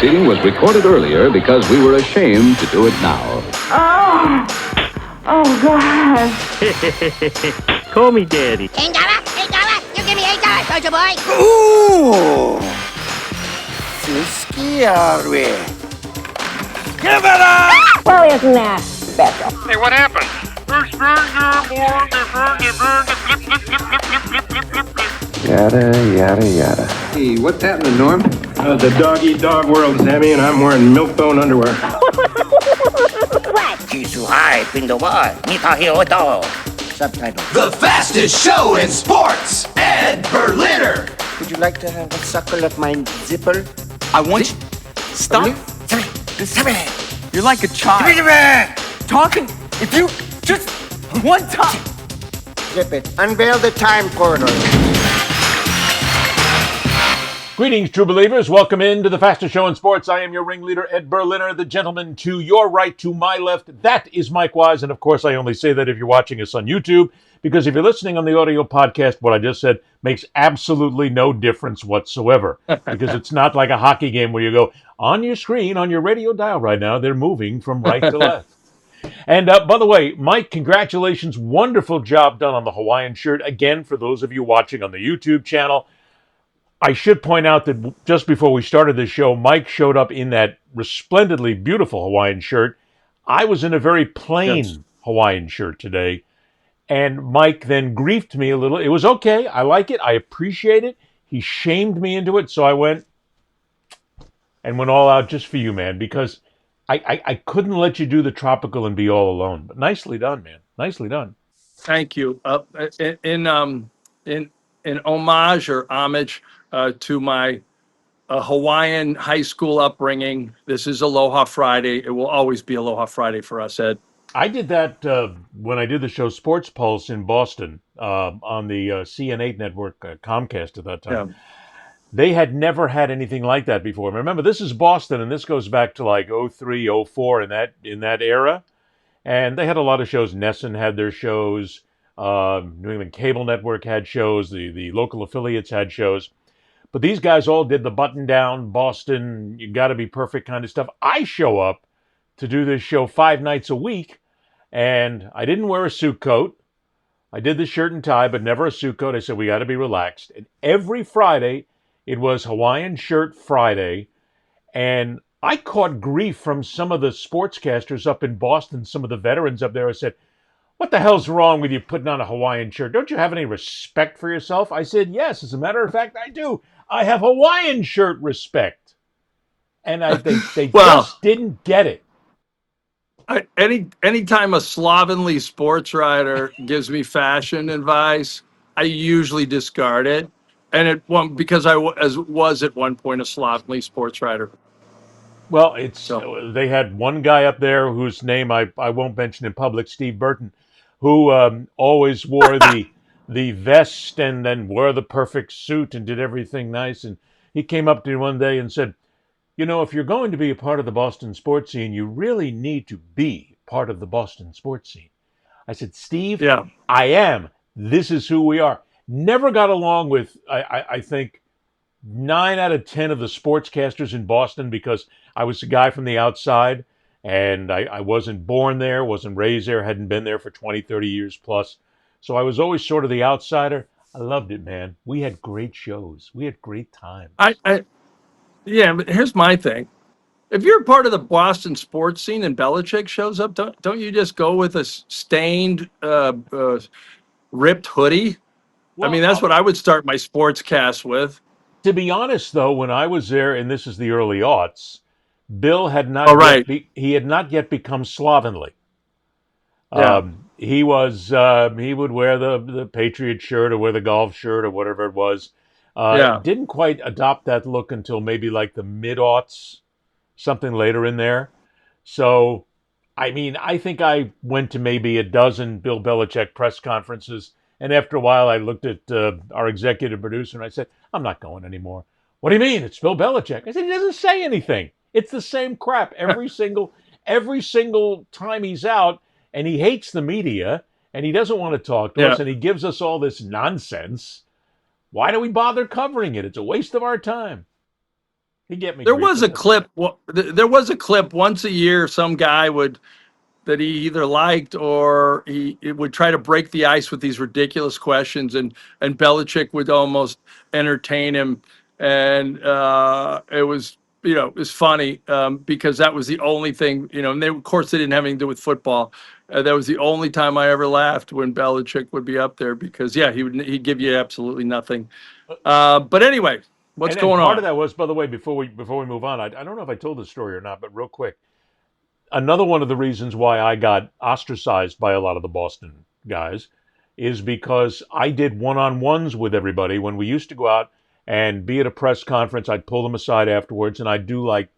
proceeding was recorded earlier because we were ashamed to do it now. Oh, God. Call me Daddy. $10? $8? You give me $8, don't you, boy? Ooh! Frisky, are we? Give it up! Well, isn't that special? Hey, what happened? Yada, yada, yada. Hey, what's happening, Norm? The dog-eat-dog world, Sammy, and I'm wearing milk-bone underwear. What? He's too high, Pindo Boy. Nita Hioto. Subtitle. The fastest show in sports, Ed Berliner. Would you like to have a suckle of my zipper? I want you. Stop. Sammy! You're like a child. Talking. If you just one time. Zip it. Unveil the time corridor. Greetings, true believers. Welcome into the fastest show in sports. I am your ringleader, Ed Berliner, the gentleman to your right, to my left. That is Mike Wise. And of course, I only say that if you're watching us on YouTube, because if you're listening on the audio podcast, what I just said makes absolutely no difference whatsoever. Because it's not like a hockey game where you go, on your screen, on your radio dial right now, they're moving from right to left. And by the way, Mike, congratulations. Wonderful job done on the Hawaiian shirt. Again, for those of you watching on the YouTube channel, I should point out that just before we started this show, Mike showed up in that resplendently beautiful Hawaiian shirt. I was in a very plain Hawaiian shirt today, and Mike then griefed me a little. It was okay. I like it. I appreciate it. He shamed me into it, so I went all out just for you, man, because I couldn't let you do the tropical and be all alone. But nicely done, man. Nicely done. Thank you. In homage or homage to my Hawaiian high school upbringing, this is Aloha Friday. It will always be Aloha Friday for us, Ed. I did that when I did the show Sports Pulse in Boston on the CN8 network, Comcast at that time. Yeah. They had never had anything like that before. Remember, this is Boston, and this goes back to like 03, 04 in that era. And they had a lot of shows. Nesson had their shows. New England Cable Network had shows. The local affiliates had shows. But these guys all did the button-down, Boston, you got to be perfect kind of stuff. I show up to do this show 5 nights a week, and I didn't wear a suit coat. I did the shirt and tie, but never a suit coat. I said, we got to be relaxed. And every Friday, it was Hawaiian Shirt Friday, and I caught grief from some of the sportscasters up in Boston, some of the veterans up there. I said, what the hell's wrong with you putting on a Hawaiian shirt? Don't you have any respect for yourself? I said, yes, as a matter of fact, I do. I have Hawaiian shirt respect. And they just didn't get it. Anytime a slovenly sports writer gives me fashion advice, I usually discard it. And it won't, because I was at one point a slovenly sports writer. Well, they had one guy up there whose name I won't mention in public, Steve Burton, who always wore the vest and then wore the perfect suit and did everything nice. And he came up to me one day and said, you know, if you're going to be a part of the Boston sports scene, you really need to be part of the Boston sports scene. I said, Steve, yeah. I am. This is who we are. Never got along with, I think, 9 out of 10 of the sportscasters in Boston because I was a guy from the outside and I wasn't born there, wasn't raised there, hadn't been there for 20, 30 years plus. So I was always sort of the outsider. I loved it, man. We had great shows. We had great times. Yeah, but here's my thing. If you're part of the Boston sports scene and Belichick shows up, don't you just go with a stained, ripped hoodie? Well, I mean, that's what I would start my sports cast with. To be honest, though, when I was there, and this is the early aughts, Bill had not he had not yet become slovenly. Yeah. He would wear the Patriot shirt or wear the golf shirt or whatever it was. Didn't quite adopt that look until maybe like the mid-aughts, something later in there. So, I mean, I think I went to maybe a dozen Bill Belichick press conferences. And after a while, I looked at our executive producer and I said, I'm not going anymore. What do you mean? It's Bill Belichick. I said, he doesn't say anything. It's the same crap every single time he's out, and he hates the media, and he doesn't want to talk to us, and he gives us all this nonsense. Why do we bother covering it? It's a waste of our time. He get me There grief, was but a that's okay. clip. There was a clip once a year. Some guy would that he either liked or he would try to break the ice with these ridiculous questions, and Belichick would almost entertain him, and it was it was funny because that was the only thing and they of course they didn't have anything to do with football. That was the only time I ever laughed when Belichick would be up there because yeah he'd give you absolutely nothing. But anyway, what's And going part of on? that was, by the way, before we move on, I don't know if I told this story or not, but real quick, another one of the reasons why I got ostracized by a lot of the Boston guys is because I did one-on-ones with everybody when we used to go out and be at a press conference. I'd pull them aside afterwards, and I'd do like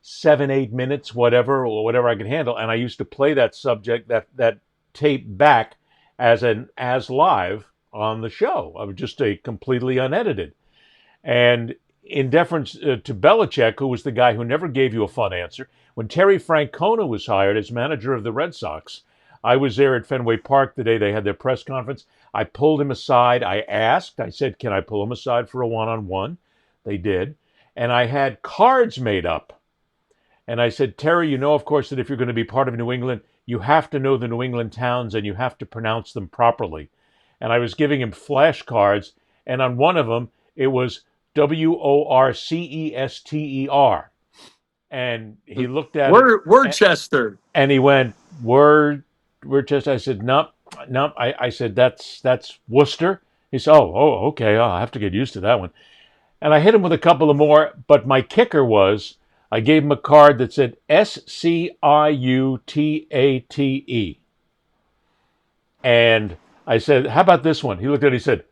7, 8 minutes, whatever, or whatever I could handle, and I used to play that subject, that tape back as live on the show. I would just stay completely unedited. And in deference to Belichick, who was the guy who never gave you a fun answer, when Terry Francona was hired as manager of the Red Sox, I was there at Fenway Park the day they had their press conference. I pulled him aside. I said, can I pull him aside for a one-on-one? They did. And I had cards made up. And I said, Terry, you know, of course, that if you're going to be part of New England, you have to know the New England towns and you have to pronounce them properly. And I was giving him flashcards, and on one of them, it was Worcester. And he looked at it Worcester. and he went, Worcester. I said, nope, nope. I said, that's Worcester. He said, oh, okay. I'll have to get used to that one. And I hit him with a couple of more, but my kicker was I gave him a card that said Siutate. And I said, how about this one? He looked at it, he said,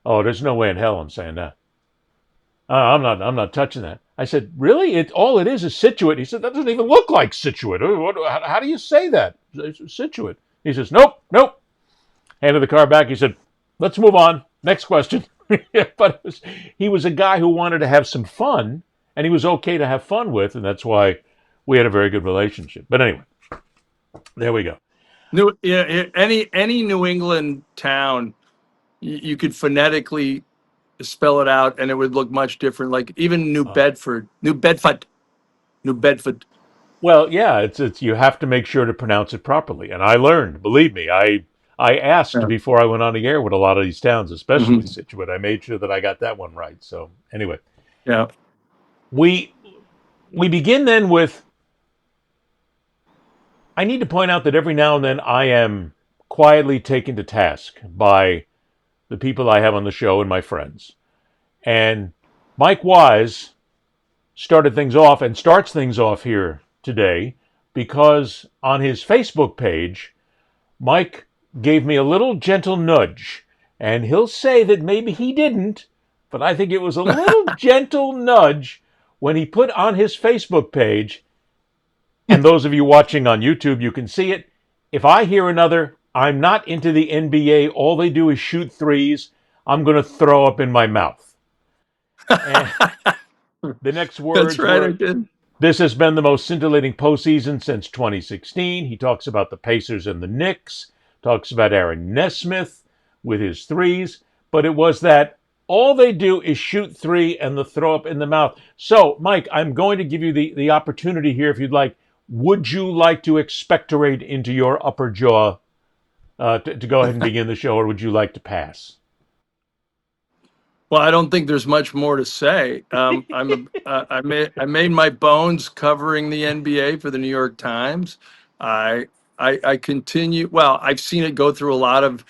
oh, there's no way in hell I'm saying that. I'm not touching that. I said, really? All it is Situate. He said, that doesn't even look like Situate. How do you say that? It's Situate. He says, nope. Handed the car back. He said, let's move on. Next question. But he was a guy who wanted to have some fun, and he was okay to have fun with, and that's why we had a very good relationship. But anyway, there we go. Any New England town, you could phonetically spell it out, and it would look much different. Like even New Bedford. Well, yeah, it's you have to make sure to pronounce it properly. And I learned, believe me, I asked Yeah. before I went on the air with a lot of these towns, especially Mhm. Situate. I made sure that I got that one right. So anyway, Yeah. we begin then with. I need to point out that every now and then I am quietly taken to task by the people I have on the show and my friends. And Mike Wise started things off and starts things off here today because on his Facebook page, Mike gave me a little gentle nudge. And he'll say that maybe he didn't, but I think it was a little gentle nudge when he put on his Facebook page, and those of you watching on YouTube, you can see it. If I hear another, I'm not into the NBA, all they do is shoot threes, I'm going to throw up in my mouth. And the next words That's right, I were, did. this has been the most scintillating postseason since 2016. He talks about the Pacers and the Knicks, talks about Aaron Nesmith with his threes, but it was that all they do is shoot three and the throw up in the mouth. So, Mike, I'm going to give you the opportunity here if you'd like. Would you like to expectorate into your upper jaw to go ahead and begin the show, or would you like to pass? Well, I don't think there's much more to say. I made my bones covering the NBA for the New York Times. I I continue. Well, I've seen it go through a lot of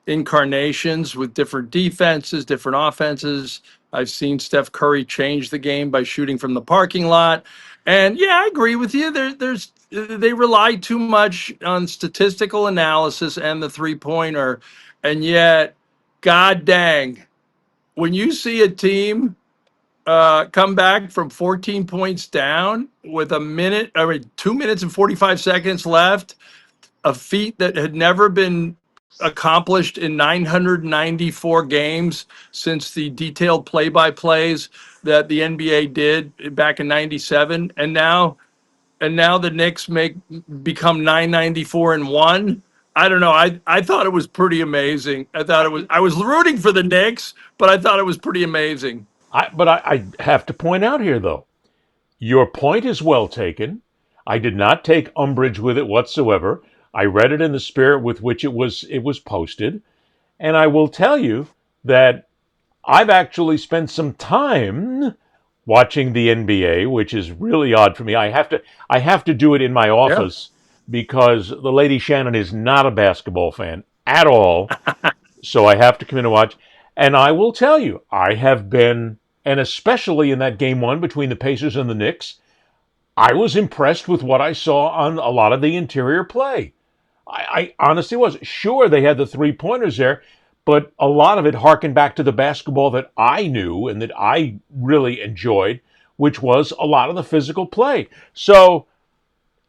incarnations with different defenses, different offenses. I've seen Steph Curry change the game by shooting from the parking lot. And yeah, I agree with you. They rely too much on statistical analysis and the three-pointer. And yet, god dang, when you see a team come back from 14 points down with 2 minutes and 45 seconds left, a feat that had never been accomplished in 994 games since the detailed play-by-plays that the NBA did back in 97, and now the Knicks become 994-1. I don't know. I thought it was pretty amazing. I was rooting for the Knicks, but I thought it was pretty amazing. But I have to point out here, though, Your point is well taken. I did not take umbrage with it whatsoever. I read it in the spirit with which it was posted, and I will tell you that I've actually spent some time watching the NBA, which is really odd for me. I have to do it in my office because the lady Shannon is not a basketball fan at all. So I have to come in and watch. And I will tell you, I have been, and especially in that game one between the Pacers and the Knicks, I was impressed with what I saw on a lot of the interior play. I honestly was. Sure, they had the three-pointers there, but a lot of it harkened back to the basketball that I knew and that I really enjoyed, which was a lot of the physical play. So,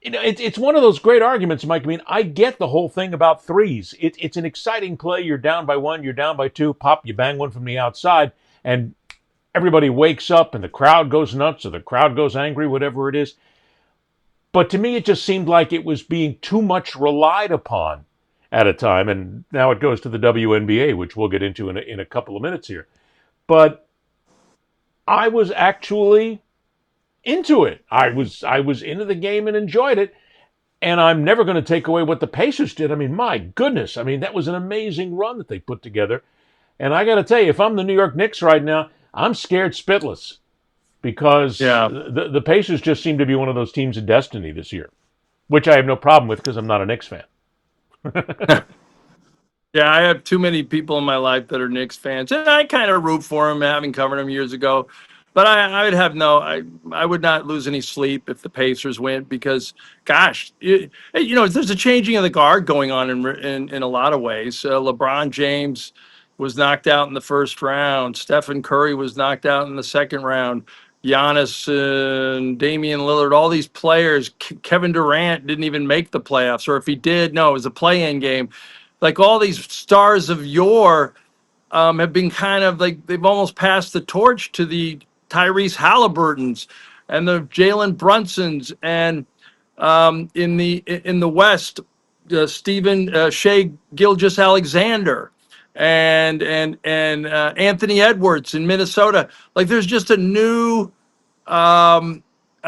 it's one of those great arguments, Mike. I mean, I get the whole thing about threes. It's an exciting play. You're down by one, you're down by two, pop, you bang one from the outside, and everybody wakes up and the crowd goes nuts or the crowd goes angry, whatever it is. But to me, it just seemed like it was being too much relied upon at a time. And now it goes to the WNBA, which we'll get into in a couple of minutes here. But I was actually into it. I was into the game and enjoyed it. And I'm never going to take away what the Pacers did. I mean, my goodness. I mean, that was an amazing run that they put together. And I got to tell you, if I'm the New York Knicks right now, I'm scared spitless. Because the Pacers just seem to be one of those teams of destiny this year, which I have no problem with because I'm not a Knicks fan. Yeah, I have too many people in my life that are Knicks fans, and I kind of root for them, having covered them years ago. But I would have I would not lose any sleep if the Pacers win because, gosh, there's a changing of the guard going on in a lot of ways. LeBron James was knocked out in the first round. Stephen Curry was knocked out in the second round. Giannis and Damian Lillard, all these players. Kevin Durant didn't even make the playoffs, or if he did, no, it was a play-in game. Like all these stars of yore have been kind of like they've almost passed the torch to the Tyrese Halliburtons and the Jalen Brunsons, and in the West, Stephen Shea Gilgeous-Alexander and Anthony Edwards in Minnesota. Like there's just a new a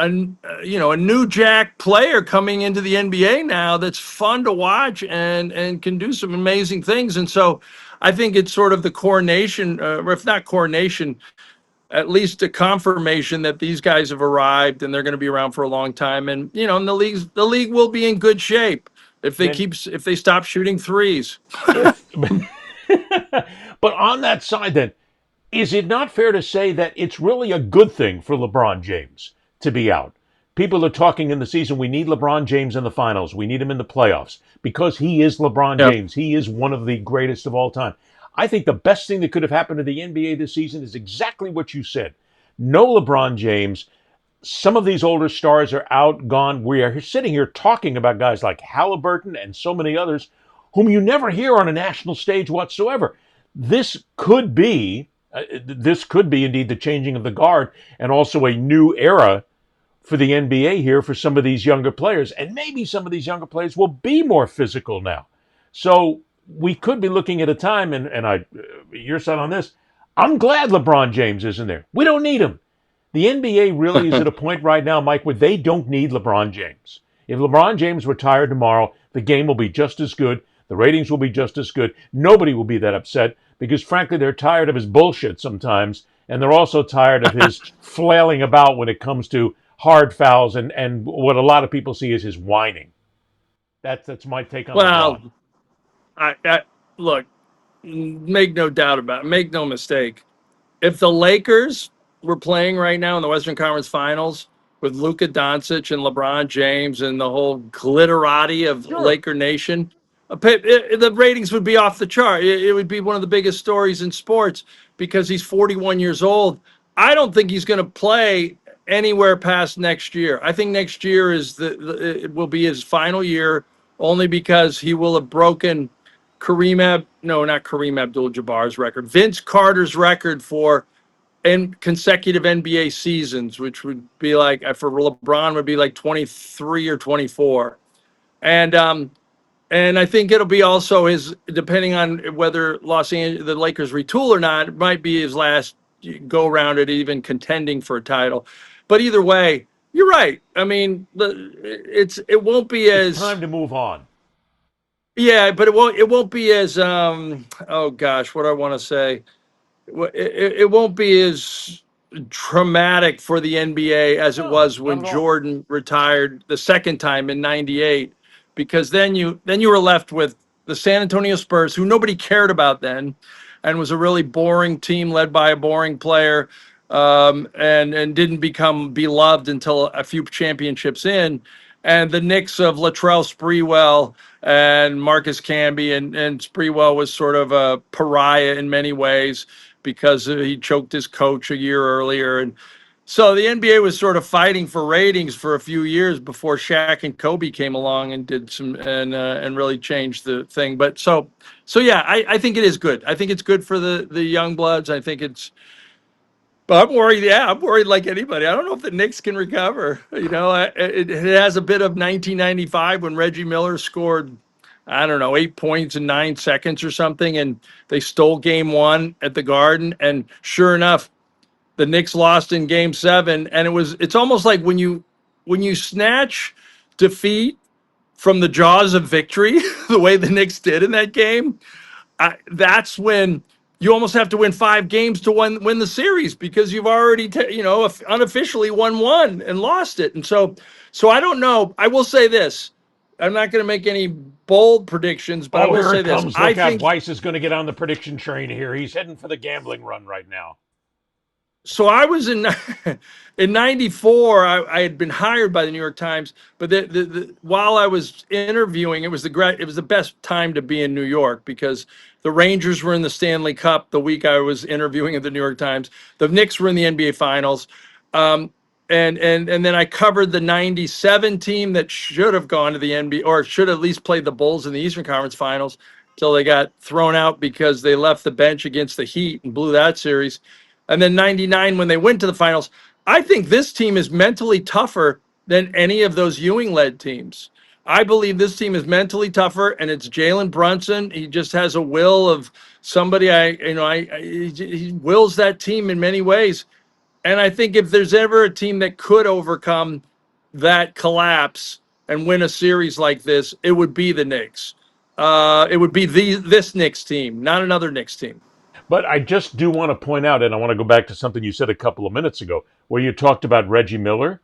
new jack player coming into the NBA now that's fun to watch and can do some amazing things. And so I think it's sort of the coronation, or if not coronation, at least a confirmation that these guys have arrived and they're going to be around for a long time. And and the league will be in good shape if they stop shooting threes. But on that side, then, is it not fair to say that it's really a good thing for LeBron James to be out? People are talking in the season, we need LeBron James in the finals. We need him in the playoffs because he is LeBron James. He is one of the greatest of all time. I think the best thing that could have happened to the NBA this season is exactly what you said. No LeBron James. Some of these older stars are out, gone. We are sitting here talking about guys like Halliburton and so many others whom you never hear on a national stage whatsoever. This could be indeed the changing of the guard and also a new era for the NBA here for some of these younger players. And maybe some of these younger players will be more physical now. So we could be looking at a time, and your side on this, I'm glad LeBron James isn't there. We don't need him. The NBA really is at a point right now, Mike, where they don't need LeBron James. If LeBron James retired tomorrow, the game will be just as good. The ratings will be just as good. Nobody will be that upset because, frankly, they're tired of his bullshit sometimes, and they're also tired of his flailing about when it comes to hard fouls and what a lot of people see as his whining. That's my take on LeBron. I look, make no doubt about it. Make no mistake. If the Lakers were playing right now in the Western Conference Finals with Luka Doncic and LeBron James and the whole glitterati of Laker Nation, the ratings would be off the chart. It would be one of the biggest stories in sports because he's 41 years old. I don't think he's going to play anywhere past next year. I think next year it will be his final year, only because he will have broken not Kareem Abdul-Jabbar's record, Vince Carter's record for consecutive NBA seasons, which would be like, for LeBron, would be like 23 or 24. And I think it'll be also his, depending on whether the Lakers retool or not, it might be his last go around at even contending for a title. But either way, You're right. I mean, it won't be It's as, time to move on. yeah, but it won't be as oh gosh, what do I want to say? It won't be as traumatic for the NBA as it No, was not when at all. Jordan retired the second time in '98, because then you were left with the San Antonio Spurs, who nobody cared about then, and was a really boring team led by a boring player, and didn't become beloved until a few championships in, and the Knicks of Latrell Sprewell and Marcus Camby, and Sprewell was sort of a pariah in many ways because he choked his coach a year earlier. And so the NBA was sort of fighting for ratings for a few years before Shaq and Kobe came along and did some and really changed the thing. But so yeah, I think it is good. I think it's good for the young bloods. I think it's, but I'm worried. Yeah, I'm worried like anybody. I don't know if the Knicks can recover. It has a bit of 1995 when Reggie Miller scored, I don't know, 8 points in 9 seconds or something, and they stole game one at the Garden. And sure enough, the Knicks lost in game seven. And it's almost like when you snatch defeat from the jaws of victory, the way the Knicks did in that game, that's when you almost have to win 5 games to win the series, because you've already unofficially won one and lost it. And so I don't know. I will say this. I'm not going to make any bold predictions, but I Oh, will here say it this. comes. I Look out. think Weiss is going to get on the prediction train here. He's heading for the gambling run right now. so. I was in in '94. I had been hired by the New York Times, but while I was interviewing, it was the best time to be in New York, because the Rangers were in the Stanley Cup the week I was interviewing at the New York Times. The Knicks were in the NBA Finals. Um, and then I covered the '97 team that should have gone to the NBA, or should at least played the Bulls in the Eastern Conference Finals, till they got thrown out because they left the bench against the Heat and blew that series. And then '99 when they went to the finals. I think this team is mentally tougher than any of those Ewing-led teams. I believe this team is mentally tougher, and it's Jalen Brunson. He just has a will of somebody. He wills that team in many ways. And I think if there's ever a team that could overcome that collapse and win a series like this, it would be the Knicks. It would be this Knicks team, not another Knicks team. But I just do want to point out, and I want to go back to something you said a couple of minutes ago, where you talked about Reggie Miller.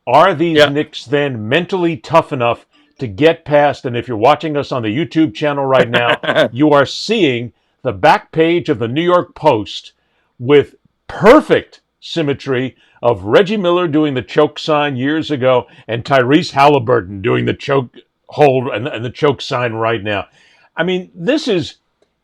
Are these Yeah. Knicks then mentally tough enough to get past? And if you're watching us on the YouTube channel right now, you are seeing the back page of the New York Post with perfect symmetry of Reggie Miller doing the choke sign years ago and Tyrese Halliburton doing the choke hold and the choke sign right now. I mean,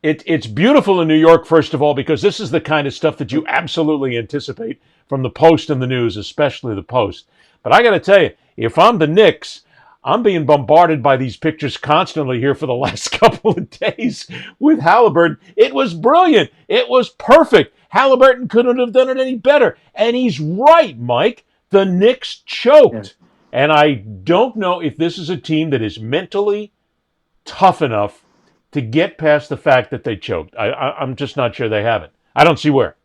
it's beautiful in New York, first of all, because this is the kind of stuff that you absolutely anticipate from the Post and the News, especially the Post. But I got to tell you, if I'm the Knicks, I'm being bombarded by these pictures constantly here for the last couple of days with Halliburton. It was brilliant. It was perfect. Halliburton couldn't have done it any better. And he's right, Mike. The Knicks choked. Yeah. And I don't know if this is a team that is mentally tough enough to get past the fact that they choked. I'm just not sure they have it. I don't see where.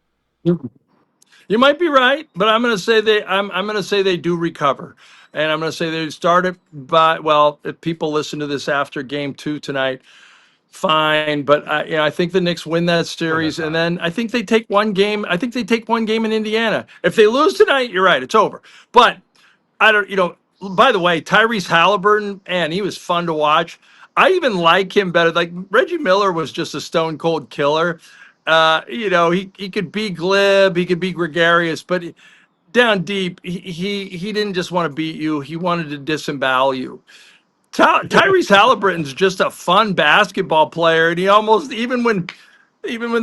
You might be right, but I'm going to say I'm going to say they do recover, and I'm going to say they started by, well, if people listen to this after game 2 tonight, fine. But I think the Knicks win that series, and then I think they take one game. I think they take one game in Indiana. If they lose tonight, you're right, it's over. But I don't, by the way, Tyrese Halliburton, and he was fun to watch. I even like him better. Like Reggie Miller was just a stone cold killer. He could be glib, he could be gregarious, but down deep, he didn't just want to beat you. He wanted to disembowel you. Tyrese Halliburton's just a fun basketball player, and he almost, even when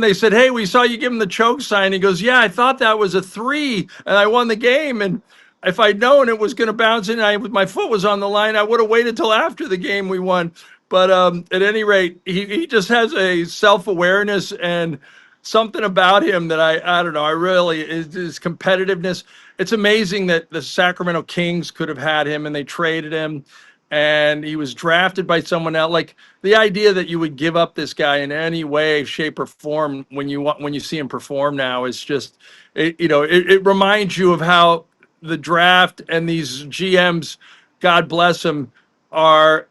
they said, "Hey, we saw you give him the choke sign," he goes, "Yeah, I thought that was a 3, and I won the game. And if I'd known it was going to bounce in, my foot was on the line, I would have waited till after the game we won." But at any rate, he just has a self-awareness and something about him that I don't know. I really his competitiveness. It's amazing that the Sacramento Kings could have had him and they traded him, and he was drafted by someone else. Like the idea that you would give up this guy in any way, shape, or form when you see him perform now is just, it reminds you of how the draft and these GMs, God bless them, are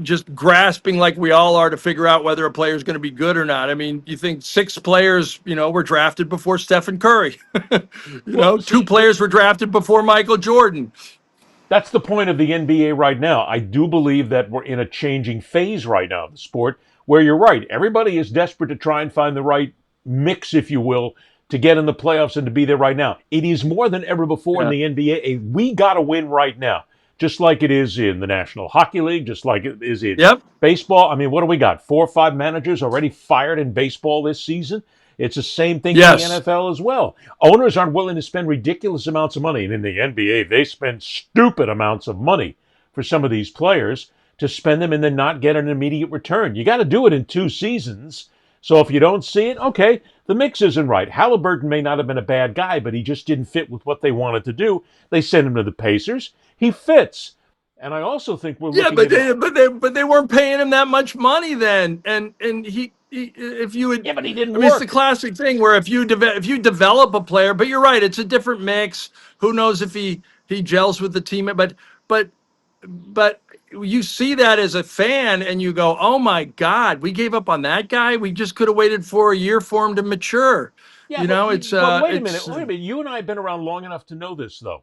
just grasping like we all are to figure out whether a player is going to be good or not. I mean, you think 6 players, were drafted before Stephen Curry. Well, see, 2 players were drafted before Michael Jordan. that's the point of the NBA right now. I do believe that we're in a changing phase right now of the sport where you're right. Everybody is desperate to try and find the right mix, if you will, to get in the playoffs and to be there right now. It is more than ever before in the NBA. We got to win right now, just like it is in the National Hockey League, just like it is in baseball. I mean, what do we got? 4 or 5 managers already fired in baseball this season? It's the same thing in the NFL as well. Owners aren't willing to spend ridiculous amounts of money. And in the NBA, they spend stupid amounts of money for some of these players to spend them and then not get an immediate return. You got to do it in 2 seasons. So if you don't see it, okay, the mix isn't right. Halliburton may not have been a bad guy, but he just didn't fit with what they wanted to do. They sent him to the Pacers. He fits. And I also think we're looking but they weren't paying him that much money then. And he if you would, but he didn't work. It's the classic thing where if you develop a player, but you're right, it's a different mix. Who knows if he gels with the team? But you see that as a fan and you go, oh my God, we gave up on that guy. We just could have waited for a year for him to mature. Yeah, it's wait a minute. You and I have been around long enough to know this, though.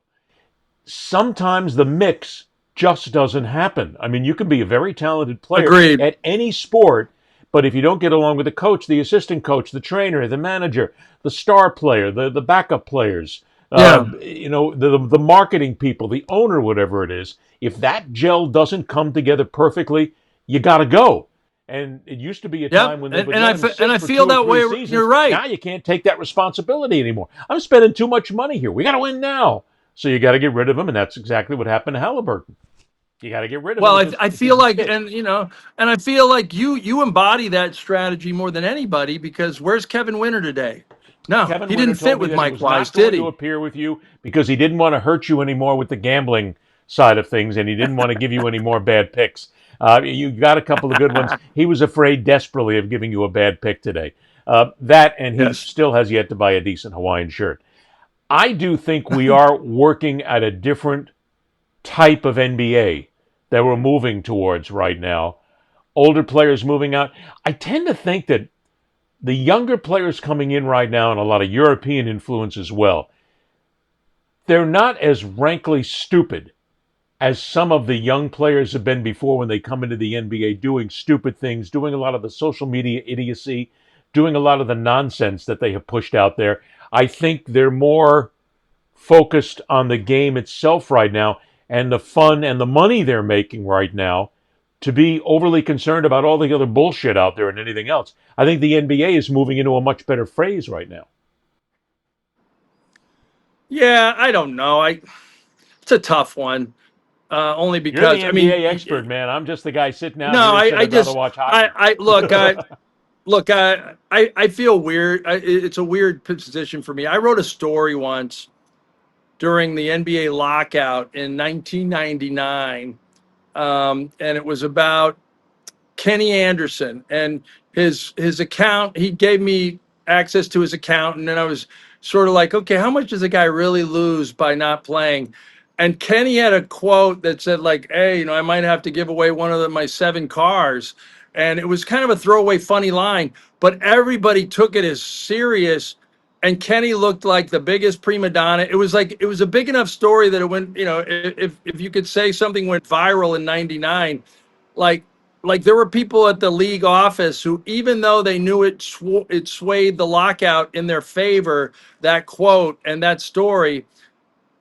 Sometimes the mix just doesn't happen. I mean, you can be a very talented player at any sport, but if you don't get along with the coach, the assistant coach, the trainer, the manager, the star player, the backup players, the marketing people, the owner, whatever it is, if that gel doesn't come together perfectly, you got to go. And it used to be a time when they would I feel that way. Seasons. You're right. Now you can't take that responsibility anymore. I'm spending too much money here. We got to win now. So you got to get rid of him, and that's exactly what happened to Halliburton. You got to get rid of him. Well, I feel like, and I feel like you embody that strategy more than anybody, because where's Kevin Winter today? No, he didn't fit with Mike Wise, did he? To appear with you because he didn't want to hurt you anymore with the gambling side of things, and he didn't want to give you any more bad picks. You got a couple of good ones. He was afraid desperately of giving you a bad pick today. He still has yet to buy a decent Hawaiian shirt. I do think we are working at a different type of NBA that we're moving towards right now. Older players moving out. I tend to think that the younger players coming in right now, and a lot of European influence as well, they're not as rankly stupid as some of the young players have been before when they come into the NBA doing stupid things, doing a lot of the social media idiocy, doing a lot of the nonsense that they have pushed out there. I think they're more focused on the game itself right now and the fun and the money they're making right now to be overly concerned about all the other bullshit out there and anything else. I think the NBA is moving into a much better phase right now. Yeah, I don't know. It's a tough one. Only because you're the NBA expert, man. I'm just the guy sitting out here. I just watch hockey. I feel weird. It's a weird position for me. I wrote a story once during the NBA lockout in 1999, and it was about Kenny Anderson and his account. He gave me access to his account, and then I was sort of like, okay, how much does a guy really lose by not playing? And Kenny had a quote that said, like, hey, I might have to give away one of my 7 cars. And it was kind of a throwaway, funny line, but everybody took it as serious. And Kenny looked like the biggest prima donna. It was a big enough story that it went, if you could say something went viral in 99, like there were people at the league office who, even though they knew it swayed the lockout in their favor, that quote and that story,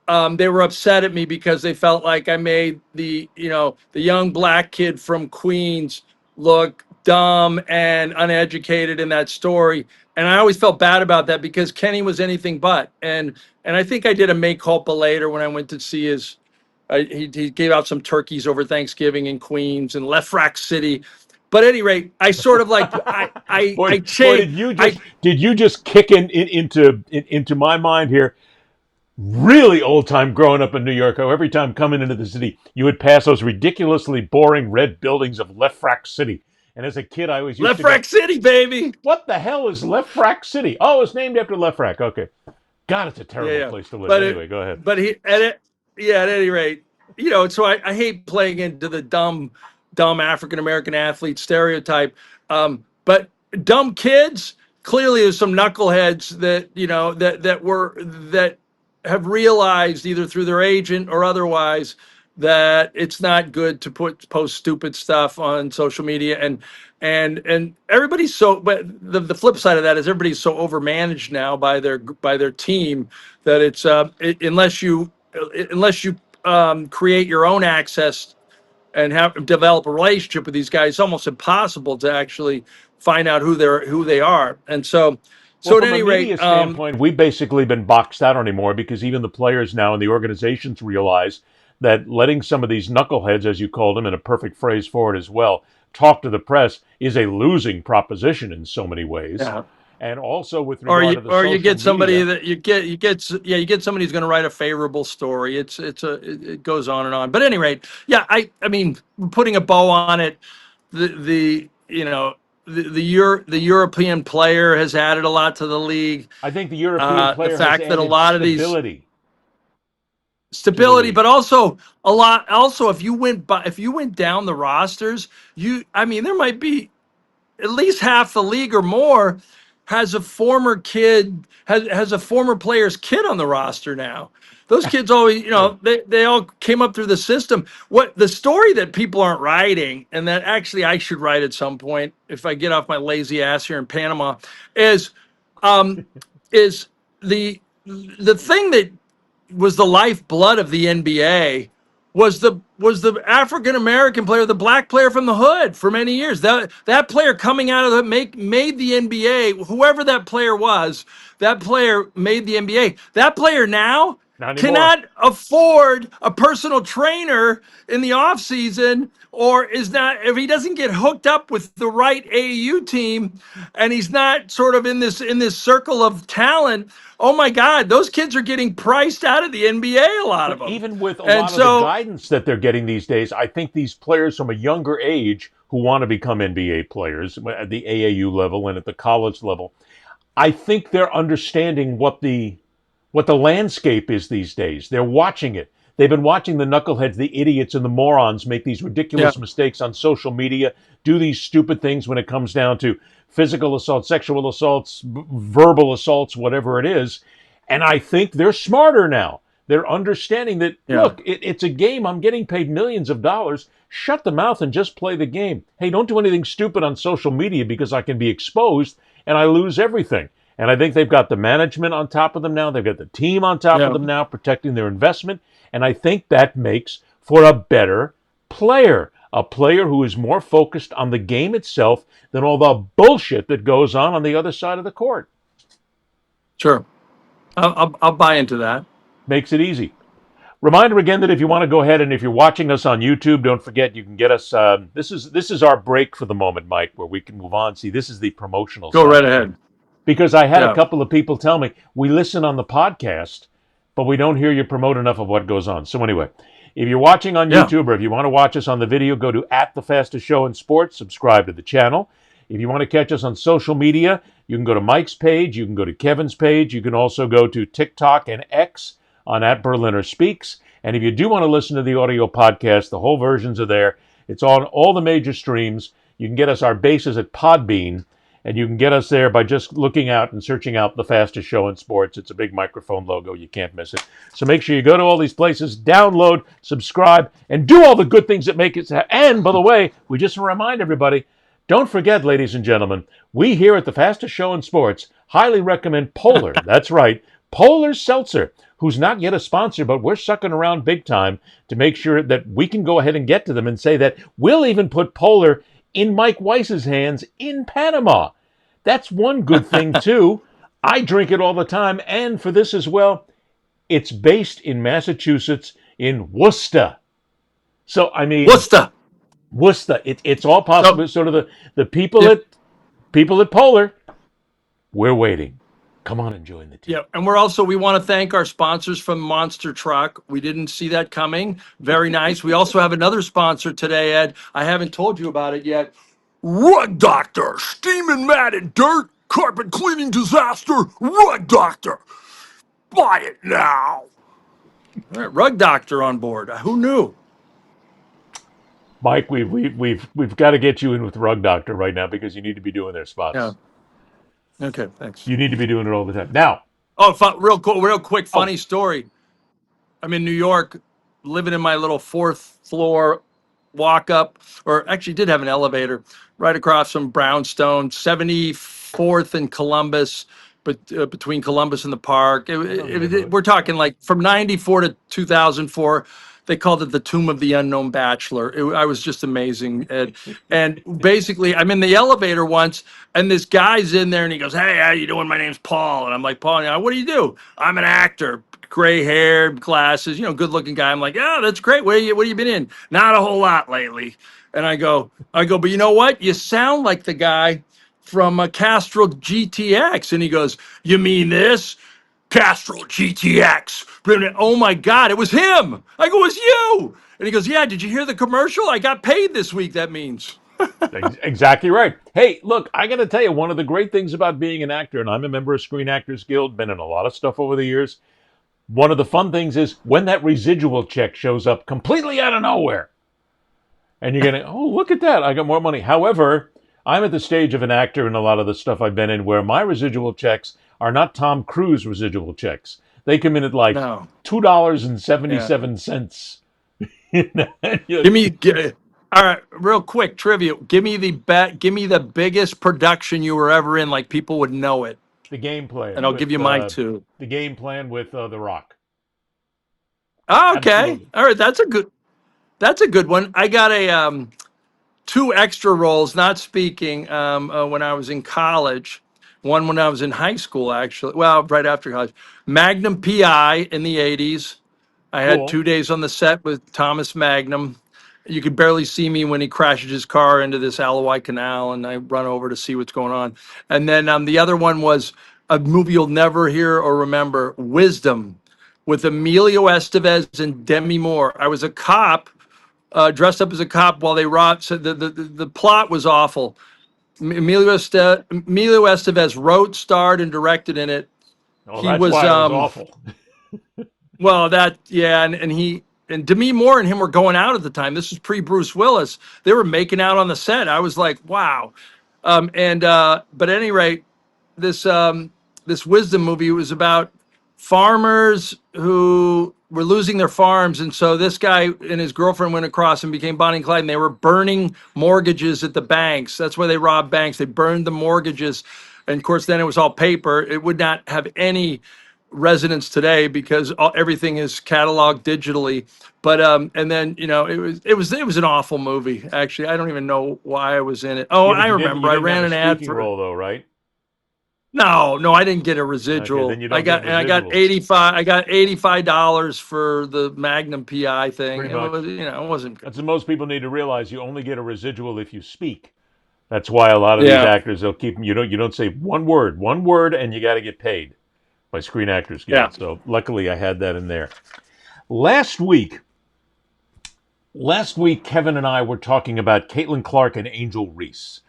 they were upset at me because they felt like I made the young black kid from Queens look dumb and uneducated in that story. And I always felt bad about that because Kenny was anything but. And I think I did a mea culpa later when I went to see his, he gave out some turkeys over Thanksgiving in Queens and Left Rack City. But at any rate, I sort of like, I changed. Did you just kick into my mind here? Really old time growing up in New York, how every time coming into the city, you would pass those ridiculously boring red buildings of Left Rack City. And as a kid, I always used Left Rack City, baby. What the hell is Left Rack City? Oh, it's named after Left Rack. Okay. God, it's a terrible Yeah. place to live. But Anyway, go ahead. but at any rate, so I hate playing into the dumb African American athlete stereotype. But dumb kids, clearly there's some knuckleheads that have realized either through their agent or otherwise that it's not good to post stupid stuff on social media, and everybody's but the flip side of that is everybody's so overmanaged now by their team that it's unless you create your own access and develop a relationship with these guys, it's almost impossible to actually find out who they are. And so Well, at from a any media rate, standpoint, we've basically been boxed out anymore because even the players now and the organizations realize that letting some of these knuckleheads, as you called them, in a perfect phrase for it as well, talk to the press is a losing proposition in so many ways. yeah. And also with regard to the Or you social get somebody media, that you get somebody who's going to write a favorable story. It goes on and on. But at any rate, yeah, I mean, putting a bow on it, the European player has added a lot to the league. I think the European The player has fact that a added lot of these stability. stability, but also a lot. Also, if you went down the rosters, there might be at least half the league or more has a former player's kid on the roster now. Those kids always, they all came up through the system. What the story that people aren't writing, and that actually I should write at some point if I get off my lazy ass here in Panama, is is the thing that was the lifeblood of the NBA was the African American player, the black player from the hood for many years. That player coming out of made the NBA. Whoever that player was, that player made the NBA. That player now cannot afford a personal trainer in the off season, or is not, if he doesn't get hooked up with the right AAU team, and he's not sort of in this circle of talent. Oh my God, those kids are getting priced out of the NBA, a lot of them. Even with a lot of the guidance that they're getting these days, I think these players from a younger age who want to become NBA players at the AAU level and at the college level, I think they're understanding what the landscape is these days. They're watching it. They've been watching the knuckleheads, the idiots, and the morons make these ridiculous mistakes on social media, do these stupid things when it comes down to physical assault, sexual assaults, verbal assaults, whatever it is. And I think they're smarter now. They're understanding that, look, it's a game. I'm getting paid millions of dollars. Shut the mouth and just play the game. Hey, don't do anything stupid on social media because I can be exposed and I lose everything. And I think they've got the management on top of them now. They've got the team on top of them now, protecting their investment. And I think that makes for a better player, a player who is more focused on the game itself than all the bullshit that goes on the other side of the court. Sure. I'll buy into that. Makes it easy. Reminder again that if you want to go ahead and if you're watching us on YouTube, don't forget you can get us. This is our break for the moment, Mike, where we can move on. See, this is the promotional. Go right ahead. Because I had a couple of people tell me we listen on the podcast, but we don't hear you promote enough of what goes on. So anyway, if you're watching on YouTube or if you want to watch us on the video, go to @thefastestshow in sports. Subscribe to the channel. If you want to catch us on social media, you can go to Mike's page. You can go to Kevin's page. You can also go to TikTok and X on @BerlinerSpeaks. And if you do want to listen to the audio podcast, the whole versions are there. It's on all the major streams. You can get us our bases at Podbean, and you can get us there by just looking out and searching out The Fastest Show in Sports. It's a big microphone logo. You can't miss it. So make sure you go to all these places, download, subscribe, and do all the good things that make it. And, by the way, we just remind everybody, don't forget, ladies and gentlemen, we here at The Fastest Show in Sports highly recommend Polar. That's right, Polar Seltzer, who's not yet a sponsor, but we're sucking around big time to make sure that we can go ahead and get to them and say that we'll even put Polar in Mike Weiss's hands in Panama. That's one good thing, too. I drink it all the time, and for this as well, it's based in Massachusetts, in Worcester. So, I mean... Worcester. It's all possible. Sort of the people at Polar, we're waiting. Come on and join the team. Yeah, and we want to thank our sponsors from Monster Truck. We didn't see that coming. Very nice. We also have another sponsor today, Ed. I haven't told you about it yet. Rug Doctor, steaming matted dirt, carpet cleaning disaster. Rug Doctor. Buy it now. All right, Rug Doctor on board. Who knew? Mike, we've got to get you in with Rug Doctor right now because you need to be doing their Yeah. spots. Okay, thanks. You need to be doing it all the time. Now, Oh, real quick, funny story. I'm in New York, living in my little fourth floor walk up, or actually did have an elevator right across from Brownstone, 74th and Columbus, but between Columbus and the Park. We're talking like from 94 to 2004. They called it the Tomb of the Unknown Bachelor. I was just amazing. And basically, I'm in the elevator once, and this guy's in there, and he goes, "Hey, how you doing? My name's Paul." And I'm like, "Paul, what do you do?" "I'm an actor." Gray hair, glasses, good looking guy. I'm like, "Oh, that's great. What have you been in?" "Not a whole lot lately." And I go, "But you know what? You sound like the guy from Castrol GTX." And he goes, "You mean this? Castrol GTX." Oh my God, it was him. I go, "It was you." And he goes, "Yeah, did you hear the commercial? I got paid this week, that means." exactly right. Hey, look, I got to tell you, one of the great things about being an actor, and I'm a member of Screen Actors Guild, been in a lot of stuff over the years. One of the fun things is when that residual check shows up completely out of nowhere. And you're going, "Oh, look at that. I got more money." However, I'm at the stage of an actor in a lot of the stuff I've been in where my residual checks are not Tom Cruise residual checks. They come in at like No. $2.77. All right, real quick trivia. Give me the biggest production you were ever in, like people would know it. The Game Plan. And I'll give you my two. The Game Plan with The Rock. Oh, okay. Absolutely. All right, that's a good one. I got a two extra roles, not speaking, when I was in college. One when I was in high school, actually. Well, right after college. Magnum PI in the 80s. I had Cool. 2 days on the set with Thomas Magnum. You could barely see me when he crashes his car into this Alloy Canal, and I run over to see what's going on. And then the other one was a movie you'll never hear or remember, Wisdom, with Emilio Estevez and Demi Moore. I was a cop, dressed up as a cop while they robbed. So the plot was awful. Emilio Estevez wrote, starred, and directed in it. Oh, He that's was, why it was awful. Well, and Demi Moore and him were going out at the time. This was pre-Bruce Willis. They were making out on the set. I was like, wow. But at any rate, this Wisdom movie was about farmers who were losing their farms, and so this guy and his girlfriend went across and became Bonnie and Clyde, and they were burning mortgages at the banks. That's why they robbed banks. They burned the mortgages, and of course, then it was all paper. It would not have any resonance today because everything is cataloged digitally. But and then it was an awful movie. Actually, I don't even know why I was in it. Oh, Yeah, but I you didn't- remember. you I didn't ran have an a ad speaking for. role, though, right? No, I didn't get a residual. Okay, then you don't I got get and I got residuals. 85. I got $85 for the Magnum PI thing. Pretty It much. was, it wasn't good. That's what most people need to realize. You only get a residual if you speak. That's why a lot of these Yeah. actors, they'll keep you don't say one word, and you got to get paid by Screen Actors Guild. Yeah. So luckily, I had that in there. Last week, Kevin and I were talking about Caitlin Clark and Angel Reese.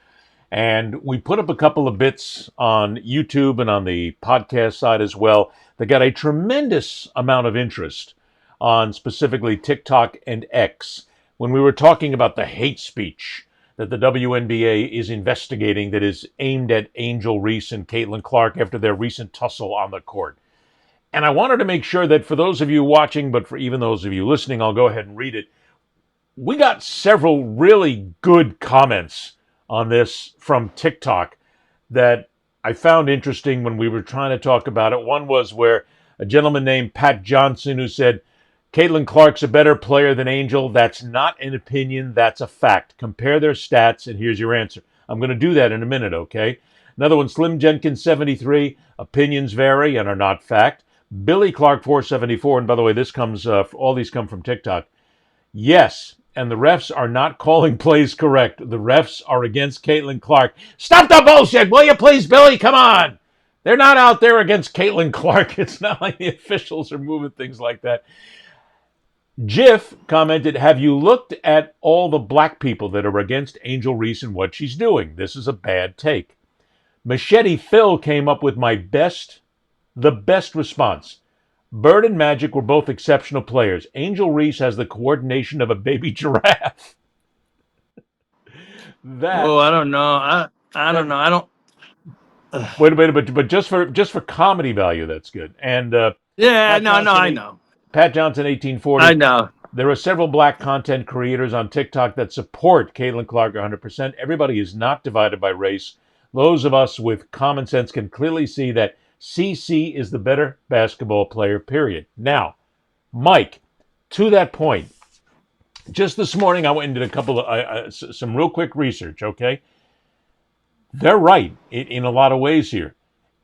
And we put up a couple of bits on YouTube and on the podcast side as well that got a tremendous amount of interest on specifically TikTok and X when we were talking about the hate speech that the WNBA is investigating that is aimed at Angel Reese and Caitlin Clark after their recent tussle on the court. And I wanted to make sure that for those of you watching, but for even those of you listening, I'll go ahead and read it. We got several really good comments on this from TikTok that I found interesting when we were trying to talk about it. One was where a gentleman named Pat Johnson who said, Caitlin Clark's a better player than Angel. That's not an opinion. That's a fact. Compare their stats, and here's your answer. I'm going to do that in a minute, okay? Another one, Slim Jenkins 73. Opinions vary and are not fact. Billy Clark 474. And by the way, this comes. All these come from TikTok. Yes, and the refs are not calling plays correct. The refs are against Caitlin Clark. Stop the bullshit, will you please, Billy? Come on. They're not out there against Caitlin Clark. It's not like the officials are moving things like that. Jiff commented, have you looked at all the black people that are against Angel Reese and what she's doing? This is a bad take. Machete Phil came up with the best response. Bird and Magic were both exceptional players. Angel Reese has the coordination of a baby giraffe. That Oh, I don't know. I don't that know. I don't. wait a minute, but just for comedy value, that's good. And Yeah, Pat no, Johnson, I know. Pat Johnson, I 1840. know. There are several black content creators on TikTok that support Caitlin Clark 100%. Everybody is not divided by race. Those of us with common sense can clearly see that CC is the better basketball player, period. Now, Mike, to that point, just this morning I went and did a couple of some real quick research, okay? They're right in a lot of ways here.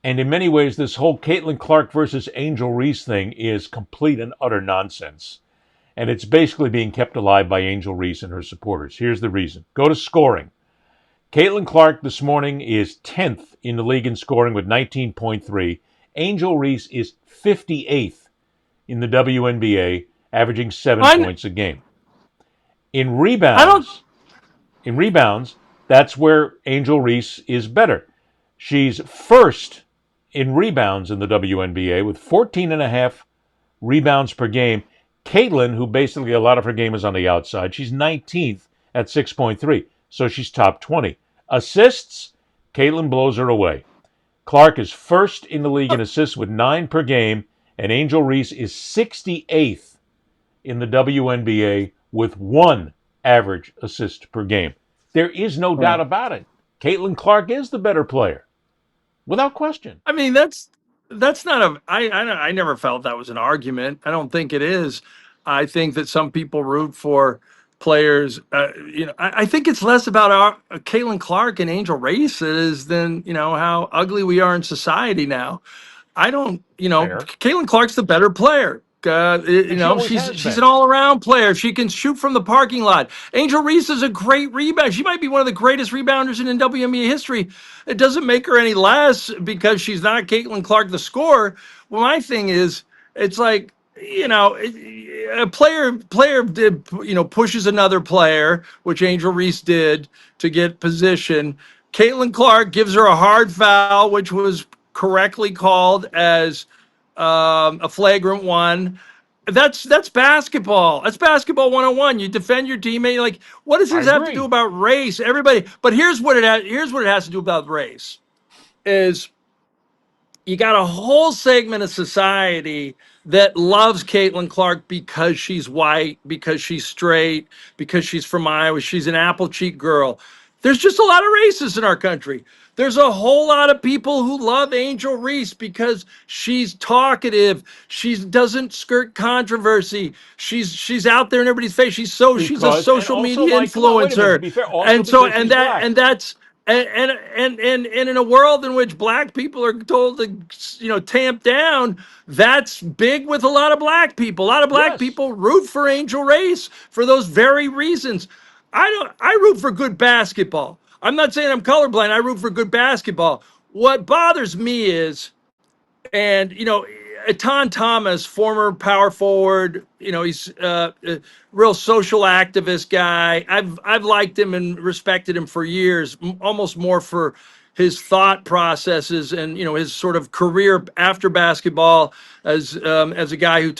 And in many ways, this whole Caitlin Clark versus Angel Reese thing is complete and utter nonsense. And it's basically being kept alive by Angel Reese and her supporters. Here's the reason. Go to scoring. Caitlin Clark this morning is 10th in the league in scoring with 19.3. Angel Reese is 58th in the WNBA, averaging 7 points a game. In rebounds, that's where Angel Reese is better. She's first in rebounds in the WNBA with 14.5 rebounds per game. Caitlin, who basically a lot of her game is on the outside, she's 19th at 6.3, so she's top 20. Assists, Caitlin blows her away. Clark is first in the league in assists with 9 per game, and Angel Reese is 68th in the WNBA with 1 average assist per game. There is no doubt about it. Caitlin Clark is the better player, without question. I mean, that's not a. I never felt that was an argument. I don't think it is. I think that some people root for players. I think it's less about Caitlin Clark and Angel Reese than how ugly we are in society now. I don't. Fair. Caitlin Clark's the better player. And she always has She's been. an all-around player. She can shoot from the parking lot. Angel Reese is a great rebounder. She might be one of the greatest rebounders in WNBA history. It doesn't make her any less because she's not Caitlin Clark, the scorer. Well, my thing is, it's like a player did pushes another player, which Angel Reese did to get position. Caitlin Clark gives her a hard foul, which was correctly called as a flagrant one. That's basketball. That's basketball 101. You defend your teammate. Like, what does this have to do about race? Everybody, but here's what it has to do about race. Is you got a whole segment of society that loves Caitlin Clark because she's white, because she's straight, because she's from Iowa, she's an apple cheek girl. There's just a lot of racists in our country. There's a whole lot of people who love Angel Reese because she's talkative. She doesn't skirt controversy. She's out there in everybody's face. She's a social media influencer. And in a world in which black people are told to tamp down, that's big with a lot of black people. A lot of black people root for Angel Reese for those very reasons. I root for good basketball. I'm not saying I'm colorblind. I root for good basketball. What bothers me is, Etan Thomas, former power forward, he's a real social activist guy. I've liked him and respected him for years, almost more for his thought processes and his sort of career after basketball as a guy who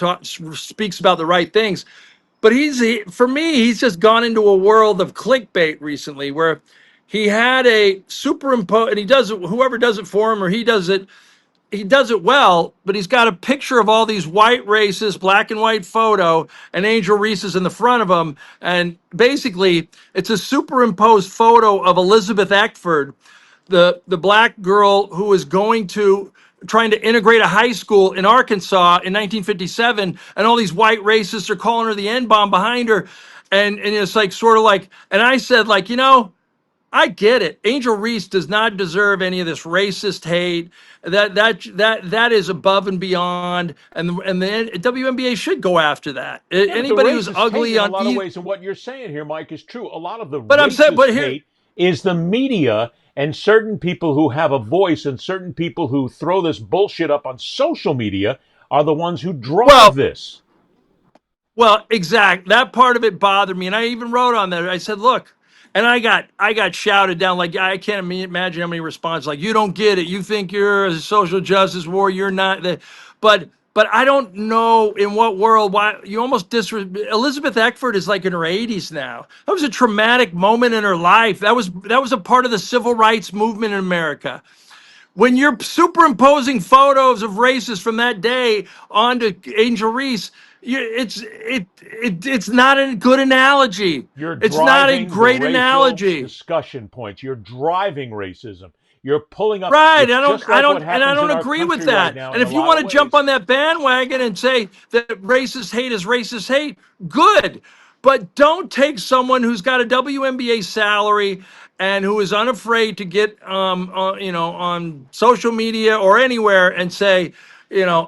speaks about the right things. But for me, he's just gone into a world of clickbait recently, where he had a superimpose, and he does it. Whoever does it for him, or he does it well. But he's got a picture of all these white racist, black and white photo, and Angel Reese is in the front of him, and basically it's a superimposed photo of Elizabeth Eckford, the black girl who was trying to integrate a high school in Arkansas in 1957, and all these white racists are calling her the N-bomb behind her, and it's like sort of like, and I said, like, I get it. Angel Reese does not deserve any of this racist hate. That is above and beyond, and the WNBA should go after that. Anybody who's ugly in a lot of ways, and what you're saying here, Mike, is true. A lot of the hate is the media and certain people who have a voice and certain people who throw this bullshit up on social media are the ones who drive this. Well, exactly. That part of it bothered me, and I even wrote on there. I said, look. And I got shouted down, like, I can't imagine how many responses, like, you don't get it. You think you're a social justice warrior. You're not. But but I don't know in what world why you almost Elizabeth Eckford is like in her 80s now. That was a traumatic moment in her life. That was a part of the civil rights movement in America. When you're superimposing photos of racists from that day onto Angel Reese, it's not a good analogy. You're It's not a driving the great racial analogy. discussion points. You're driving racism. You're pulling up. Right. It's just like what I happens don't in our agree with country right that. now And in if a you lot want of to jump ways. on that bandwagon and say that racist hate is racist hate, good. But don't take someone who's got a WNBA salary and who is unafraid to get, on social media or anywhere and say,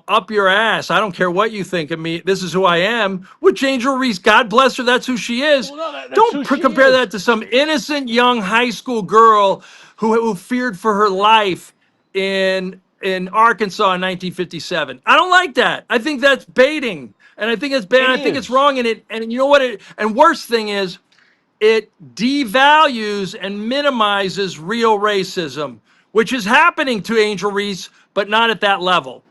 up your ass. I don't care what you think of me. This is who I am. Which Angel Reese, God bless her, that's who she is. Well, no, that's Don't who she compare is. that to some innocent young high school girl who feared for her life in Arkansas in 1957. I don't like that. I think that's baiting, and I think it's bad. It I think it's is. wrong. And you know what? And worst thing is, it devalues and minimizes real racism, which is happening to Angel Reese, but not at that level.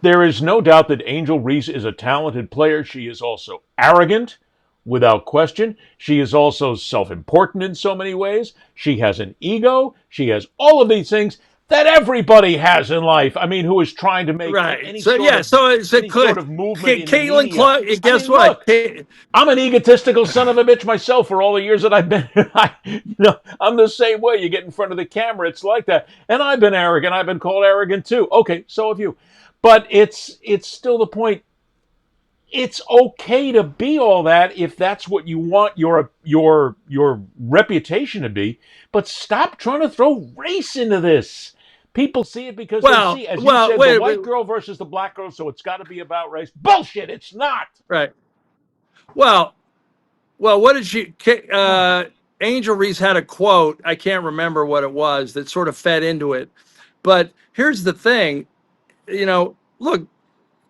There is no doubt that Angel Reese is a talented player. She is also arrogant, without question. She is also self important in so many ways. She has an ego. She has all of these things that everybody has in life. I mean, who is trying to make Right. any So sort yeah. of So it's a any sort of movement in the Caitlin media. Clark. I Guess mean, what? look, I'm an egotistical son of a bitch myself for all the years that I've been. I'm the same way. You get in front of the camera, it's like that. And I've been arrogant. I've been called arrogant too. Okay, so have you. But it's still the point. It's okay to be all that if that's what you want your reputation to be. But stop trying to throw race into this. People see it because they see, as you said, the white girl versus the black girl, so it's got to be about race. Bullshit! It's not. Right. Well, what did she? Angel Reese had a quote. I can't remember what it was that sort of fed into it. But here's the thing, look,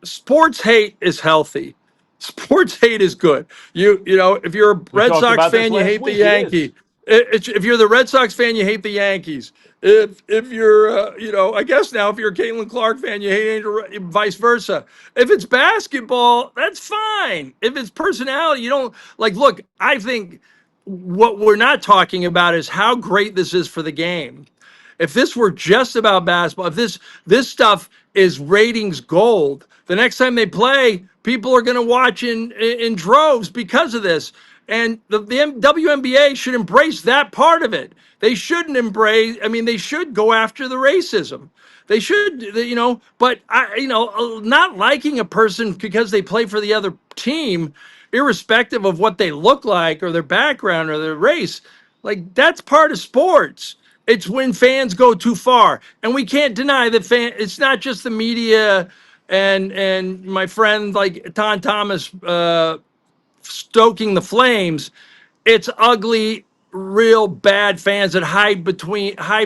sports hate is healthy. Sports hate is good. If you're a Red talked Sox about this fan, you last hate the week. It is. Yankee. If you're the Red Sox fan, you hate the Yankees. If you're, I guess now if you're a Caitlin Clark fan, you hate Angel, vice versa. If it's basketball, that's fine. If it's personality, you don't like. Look, I think what we're not talking about is how great this is for the game. If this were just about basketball, if this stuff is ratings gold, the next time they play, people are going to watch in droves because of this. And the WNBA should embrace that part of it. They shouldn't embrace. I mean, they should go after the racism. They should, But not liking a person because they play for the other team, irrespective of what they look like or their background or their race, like that's part of sports. It's when fans go too far, and we can't deny that it's not just the media and my friend like Tom Thomas stoking the flames. It's ugly, real bad fans that hide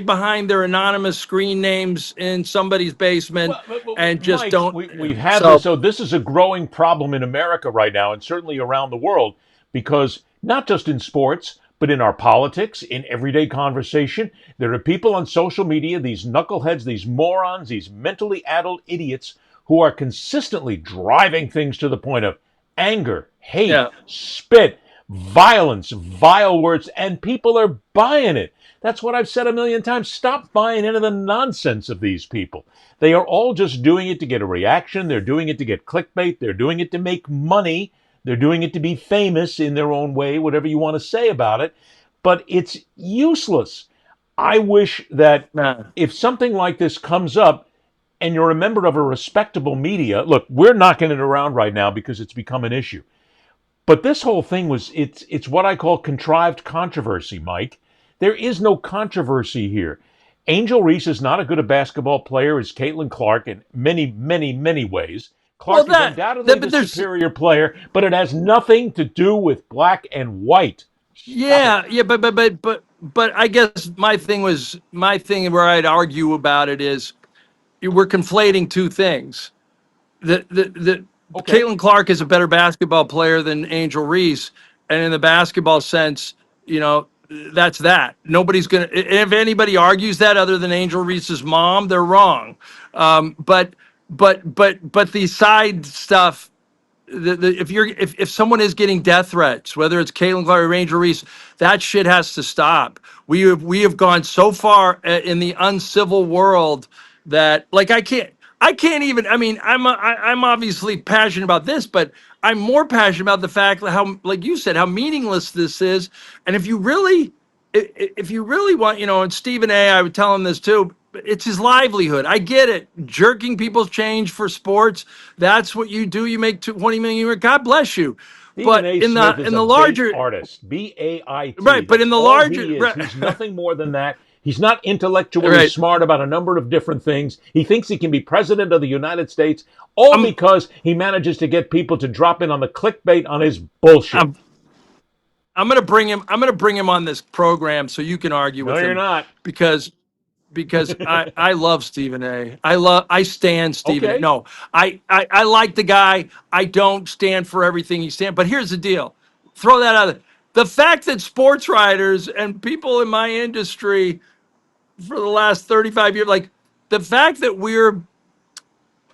behind their anonymous screen names in somebody's basement and just Mike, don't. We've had this. So this is a growing problem in America right now, and certainly around the world, because not just in sports, but in our politics, in everyday conversation, there are people on social media, these knuckleheads, these morons, these mentally addled idiots who are consistently driving things to the point of anger, hate, spit, violence, vile words, and people are buying it. That's what I've said a million times. Stop buying into the nonsense of these people. They are all just doing it to get a reaction. They're doing it to get clickbait. They're doing it to make money. They're doing it to be famous in their own way, whatever you want to say about it. But it's useless. I wish that if something like this comes up and you're a member of a respectable media, look, we're knocking it around right now because it's become an issue. But this whole thing it's what I call contrived controversy, Mike. There is no controversy here. Angel Reese is not as good a basketball player as Caitlin Clark in many, many, many ways. Clark is undoubtedly the superior player, but it has nothing to do with black and white. But I guess my thing where I'd argue about it is we're conflating two things. Caitlin Clark is a better basketball player than Angel Reese, and in the basketball sense, that's that. Nobody's gonna. If anybody argues that other than Angel Reese's mom, they're wrong. But but the side stuff, if someone is getting death threats, whether it's Caitlin Clark or Angel Reese, that shit has to stop. We have gone so far in the uncivil world that, like, I can't even. I mean, I'm obviously passionate about this, but I'm more passionate about the fact that how, like you said, how meaningless this is. And if you really want, and Stephen A, I would tell him this too. It's his livelihood. I get it. Jerking people's change for sports. That's what you do. You make 20 million a year. God bless you. Stephen But A. in Smith the is in a the bait larger artist, BAIT. right, but in the all larger he is. right, He's nothing more than that. He's not intellectually right. smart about a number of different things. He thinks he can be president of the United States, all because he manages to get people to drop in on the clickbait on his bullshit. I'm gonna bring him. I'm gonna bring him on this program so you can argue No, with you're him not. because I love Stephen A. I stand Stephen A. Okay. No, I like the guy. I don't stand for everything he stands. But here's the deal. Throw that out there. The fact that sports writers and people in my industry for the last 35 years, like the fact that we're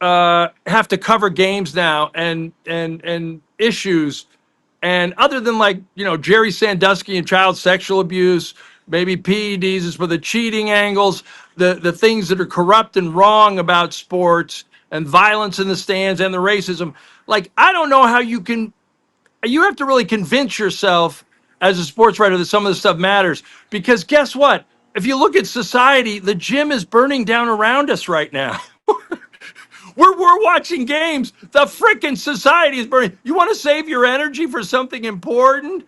have to cover games now and issues, and other than, like, Jerry Sandusky and child sexual abuse, maybe PEDs is for the cheating angles, the things that are corrupt and wrong about sports and violence in the stands and the racism. Like, I don't know how you have to really convince yourself as a sports writer that some of this stuff matters, because guess what? If you look at society, the gym is burning down around us right now. We're watching games. The frickin' society is burning. You want to save your energy for something important?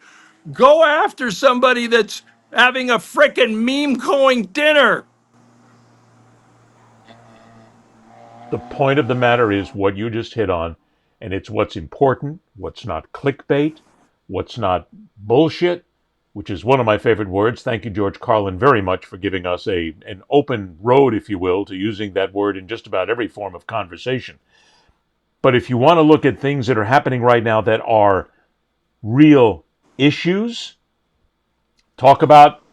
Go after somebody that's having a frickin' meme-going dinner. The point of the matter is what you just hit on, and it's what's important, what's not clickbait, what's not bullshit, which is one of my favorite words. Thank you, George Carlin, very much for giving us an open road, if you will, to using that word in just about every form of conversation. But if you want to look at things that are happening right now that are real issues, talk about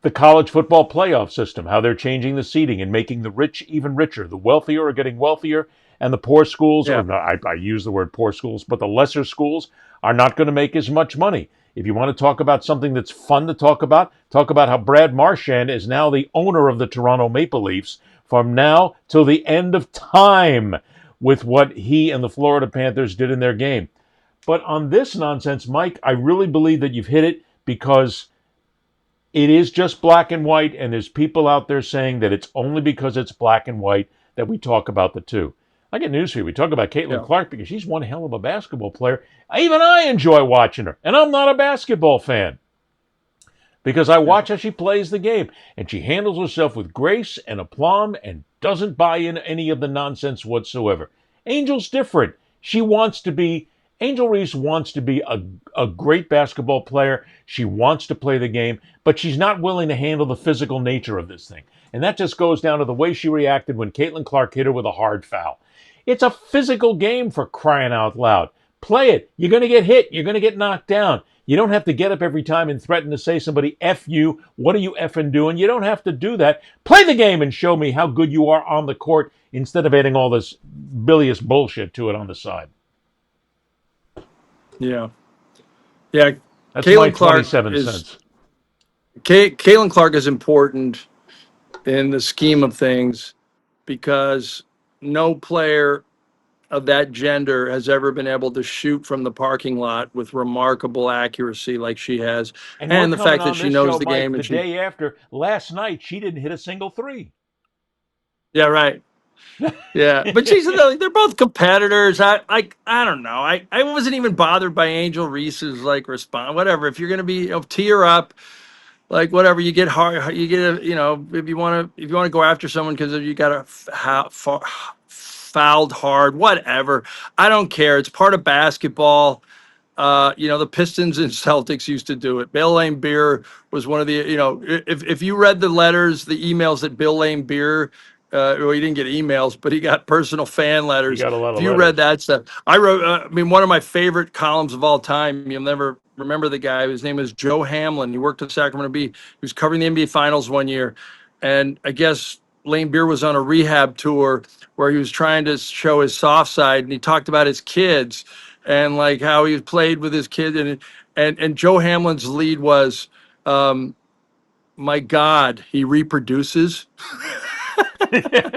the college football playoff system, how they're changing the seating and making the rich even richer. The wealthier are getting wealthier, and the poor schools, Yeah. or no, I use the word poor schools, but the lesser schools are not going to make as much money. If you want to talk about something that's fun to talk about how Brad Marchand is now the owner of the Toronto Maple Leafs from now till the end of time with what he and the Florida Panthers did in their game. But on this nonsense, Mike, I really believe that you've hit it, because it is just black and white, and there's people out there saying that it's only because it's black and white that we talk about the two. I get news for you. We talk about Caitlin Clark because she's one hell of a basketball player. Even I enjoy watching her, and I'm not a basketball fan, because I watch how she plays the game, and she handles herself with grace and aplomb and doesn't buy in any of the nonsense whatsoever. Angel's different. Angel Reese wants to be a great basketball player. She wants to play the game, but she's not willing to handle the physical nature of this thing. And that just goes down to the way she reacted when Caitlin Clark hit her with a hard foul. It's a physical game, for crying out loud. Play it. You're going to get hit. You're going to get knocked down. You don't have to get up every time and threaten to say somebody, F you, what are you effing doing? You don't have to do that. Play the game and show me how good you are on the court, instead of adding all this bilious bullshit to it on the side. Yeah. Yeah. That's my 27 cents. Caitlin Clark is important in the scheme of things, because no player of that gender has ever been able to shoot from the parking lot with remarkable accuracy like she has. And the fact that she knows the game. The day after, last night, she didn't hit a single three. Yeah, right. Yeah, but they're both competitors. I don't know. I wasn't even bothered by Angel Reese's response. Whatever. If you're gonna be tee her up, whatever, you get hard. You get if you want to go after someone because you got a fouled hard. Whatever. I don't care. It's part of basketball. The Pistons and Celtics used to do it. Bill Laimbeer was one of the, if you read the letters, the emails that Bill Laimbeer, well, he didn't get emails, but he got personal fan letters. He got a lot of If you letters. read that stuff, I wrote, one of my favorite columns of all time, you'll never remember the guy. His name is Joe Hamlin. He worked at Sacramento Bee. He was covering the NBA Finals one year. And I guess Lane Beer was on a rehab tour where he was trying to show his soft side, and he talked about his kids and like how he played with his kids, and Joe Hamlin's lead was, my God, he reproduces. There's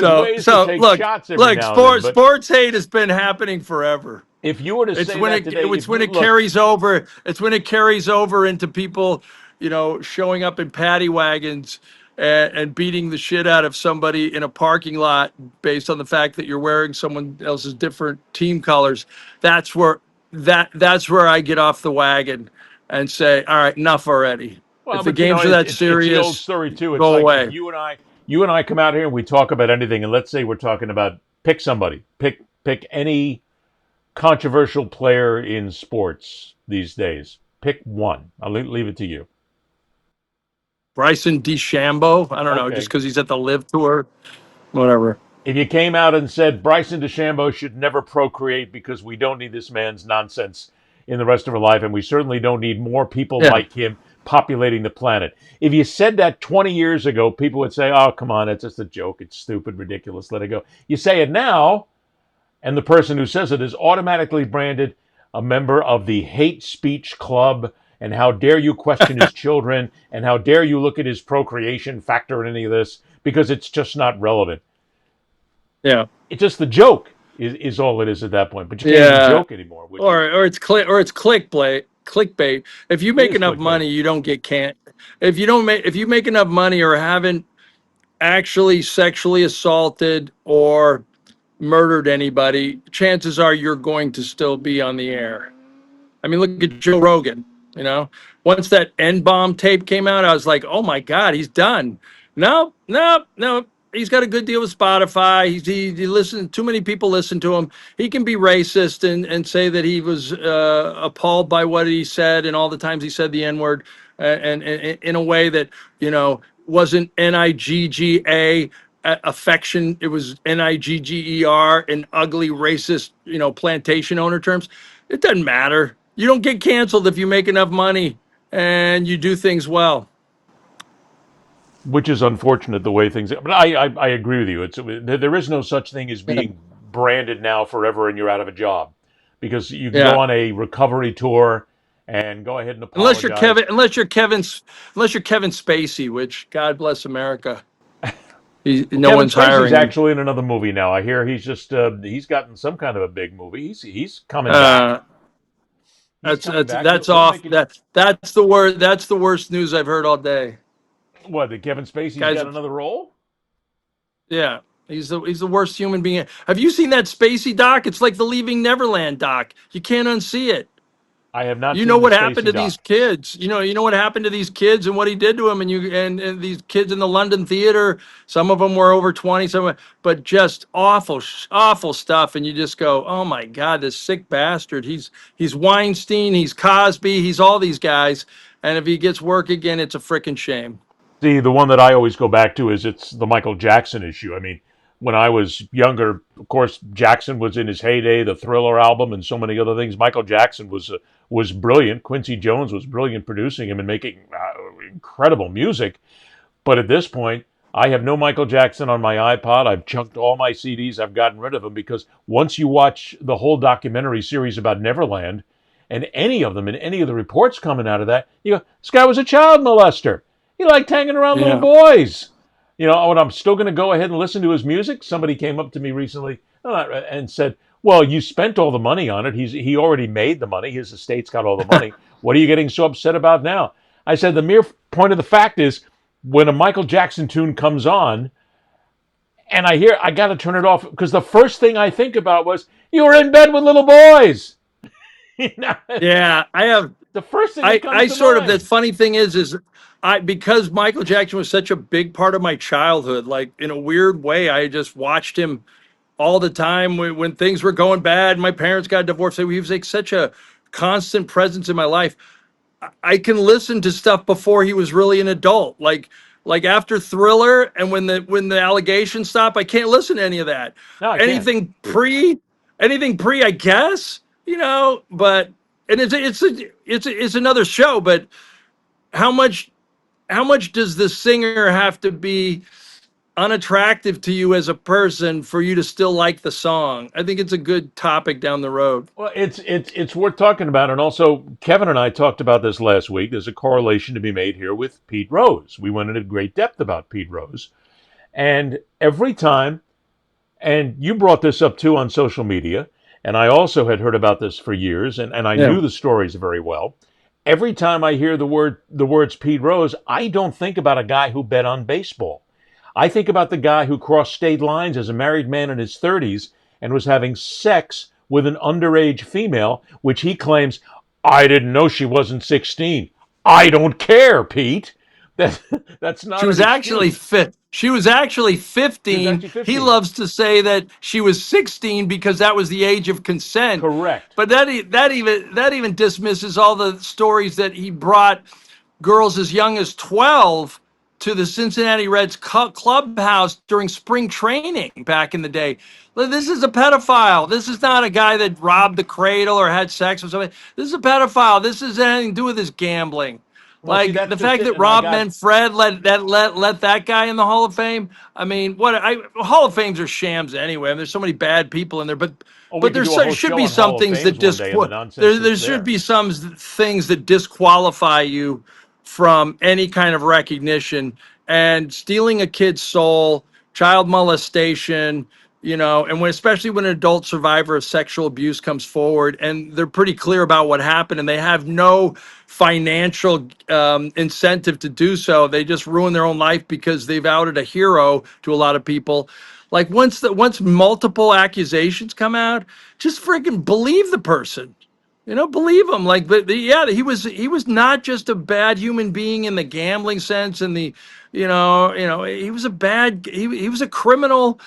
ways to take shots every now and then. But sports hate has been happening forever. if you were to say that today, it's when it carries over. It's when it carries over into people, showing up in paddy wagons and beating the shit out of somebody in a parking lot based on the fact that you're wearing someone else's different team colors. That's where I get off the wagon and say, all right, enough already. If the games are that serious, it's the old story too. It's go like away. You and I come out here and we talk about anything, and let's say we're talking about pick somebody, pick any controversial player in sports these days. Pick one. I'll leave it to you. Bryson DeChambeau. I don't know, just because he's at the Live Tour, whatever. If you came out and said Bryson DeChambeau should never procreate because we don't need this man's nonsense in the rest of our life, and we certainly don't need more people like him populating the planet. If you said that 20 years ago, people would say, oh, come on, it's just a joke. It's stupid, ridiculous. Let it go. You say it now, and the person who says it is automatically branded a member of the hate speech club, and how dare you question his children, and how dare you look at his procreation factor in any of this, because it's just not relevant. Yeah. It's just the joke is all it is at that point. But you can't even joke anymore. Or it's clickbait. If you make enough money, you don't get canned. If you make enough money or haven't actually sexually assaulted or murdered anybody, chances are you're going to still be on the air. I mean, look at Joe Rogan. Once that N-bomb tape came out, I was like, oh my God, he's done. No. He's got a good deal with Spotify. He listens. Too many people listen to him. He can be racist and say that he was appalled by what he said and all the times he said the N-word, and in a way that wasn't Nigga affection. It was Nigger in ugly racist plantation owner terms. It doesn't matter. You don't get canceled if you make enough money and you do things well. Which is unfortunate the way things. But I agree with you. There is no such thing as being branded now forever and you're out of a job, because you can go on a recovery tour and go ahead and apologize. Unless you're Kevin Spacey, which God bless America. No one's hiring. He's actually in another movie now. I hear he's just he's gotten some kind of a big movie. He's coming back. That's off. That's the worst news I've heard all day. What, that Kevin Spacey's got another role? Yeah, he's the worst human being. Have you seen that Spacey doc? It's like the Leaving Neverland doc. You can't unsee it. I have not. You know what happened to these kids? You know what happened to these kids and what he did to them, and these kids in the London theater. Some of them were over 20, but just awful stuff. And you just go, oh my God, this sick bastard. He's Weinstein. He's Cosby. He's all these guys. And if he gets work again, it's a freaking shame. See, the one that I always go back to is it's the Michael Jackson issue. I mean, when I was younger, of course, Jackson was in his heyday, the Thriller album, and so many other things. Michael Jackson was brilliant. Quincy Jones was brilliant producing him and making incredible music. But at this point, I have no Michael Jackson on my iPod. I've chunked all my CDs. I've gotten rid of them, because once you watch the whole documentary series about Neverland, and any of them, and any of the reports coming out of that, you go, this guy was a child molester. He liked hanging around little boys. And I'm still going to go ahead and listen to his music. Somebody came up to me recently and said, well, you spent all the money on it. He already made the money. His estate's got all the money. What are you getting so upset about now? I said, the mere point of the fact is, when a Michael Jackson tune comes on, and I got to turn it off, because the first thing I think about was, you were in bed with little boys. Yeah, I have. The first thing that comes to mind. The funny thing is because Michael Jackson was such a big part of my childhood, like in a weird way, I just watched him all the time when things were going bad. My parents got divorced. He was like such a constant presence in my life. I can listen to stuff before he was really an adult, like after Thriller, and when the allegations stop, I can't listen to any of that. No, anything pre, I guess, but and it's another show, but how much how much does the singer have to be unattractive to you as a person for you to still like the song? I think it's a good topic down the road. Well, it's worth talking about, and also Kevin and I talked about this last week. There's a correlation to be made here with Pete Rose. We went into great depth about Pete Rose, and every time, and you brought this up too on social media, and I also had heard about this for years, and I Yeah. knew the stories very well. Every time I hear the words Pete Rose, I don't think about a guy who bet on baseball. I think about the guy who crossed state lines as a married man in his 30s and was having sex with an underage female, which he claims, I didn't know she wasn't 16. I don't care, Pete. That's not She was an actually excuse. fit. She was actually She was 15. actually He 15. loves to say that she was 16 because that was the age of consent. Correct. But that even dismisses all the stories that he brought girls as young as 12 to the Cincinnati Reds clubhouse during spring training back in the day. This is a pedophile. This is not a guy that robbed the cradle or had sex with somebody. This is a pedophile. This has anything to do with his gambling. Well, see, Like that's the just fact it. that And I Rob got, Manfred let that guy in the Hall of Fame. I mean, Hall of Fames are shams anyway. I mean, there's so many bad people in there, but we but could do a whole should show be on some Hall of things that Fames one day and the nonsense there that's should there. be some things that disqualify you from any kind of recognition. And stealing a kid's soul, child molestation, and especially when an adult survivor of sexual abuse comes forward and they're pretty clear about what happened and they have no financial incentive to do so. They just ruin their own life because they've outed a hero to a lot of people. Like once multiple accusations come out, just freaking believe the person. Believe him. Like, yeah, he was not just a bad human being in the gambling sense, and he was he was a criminal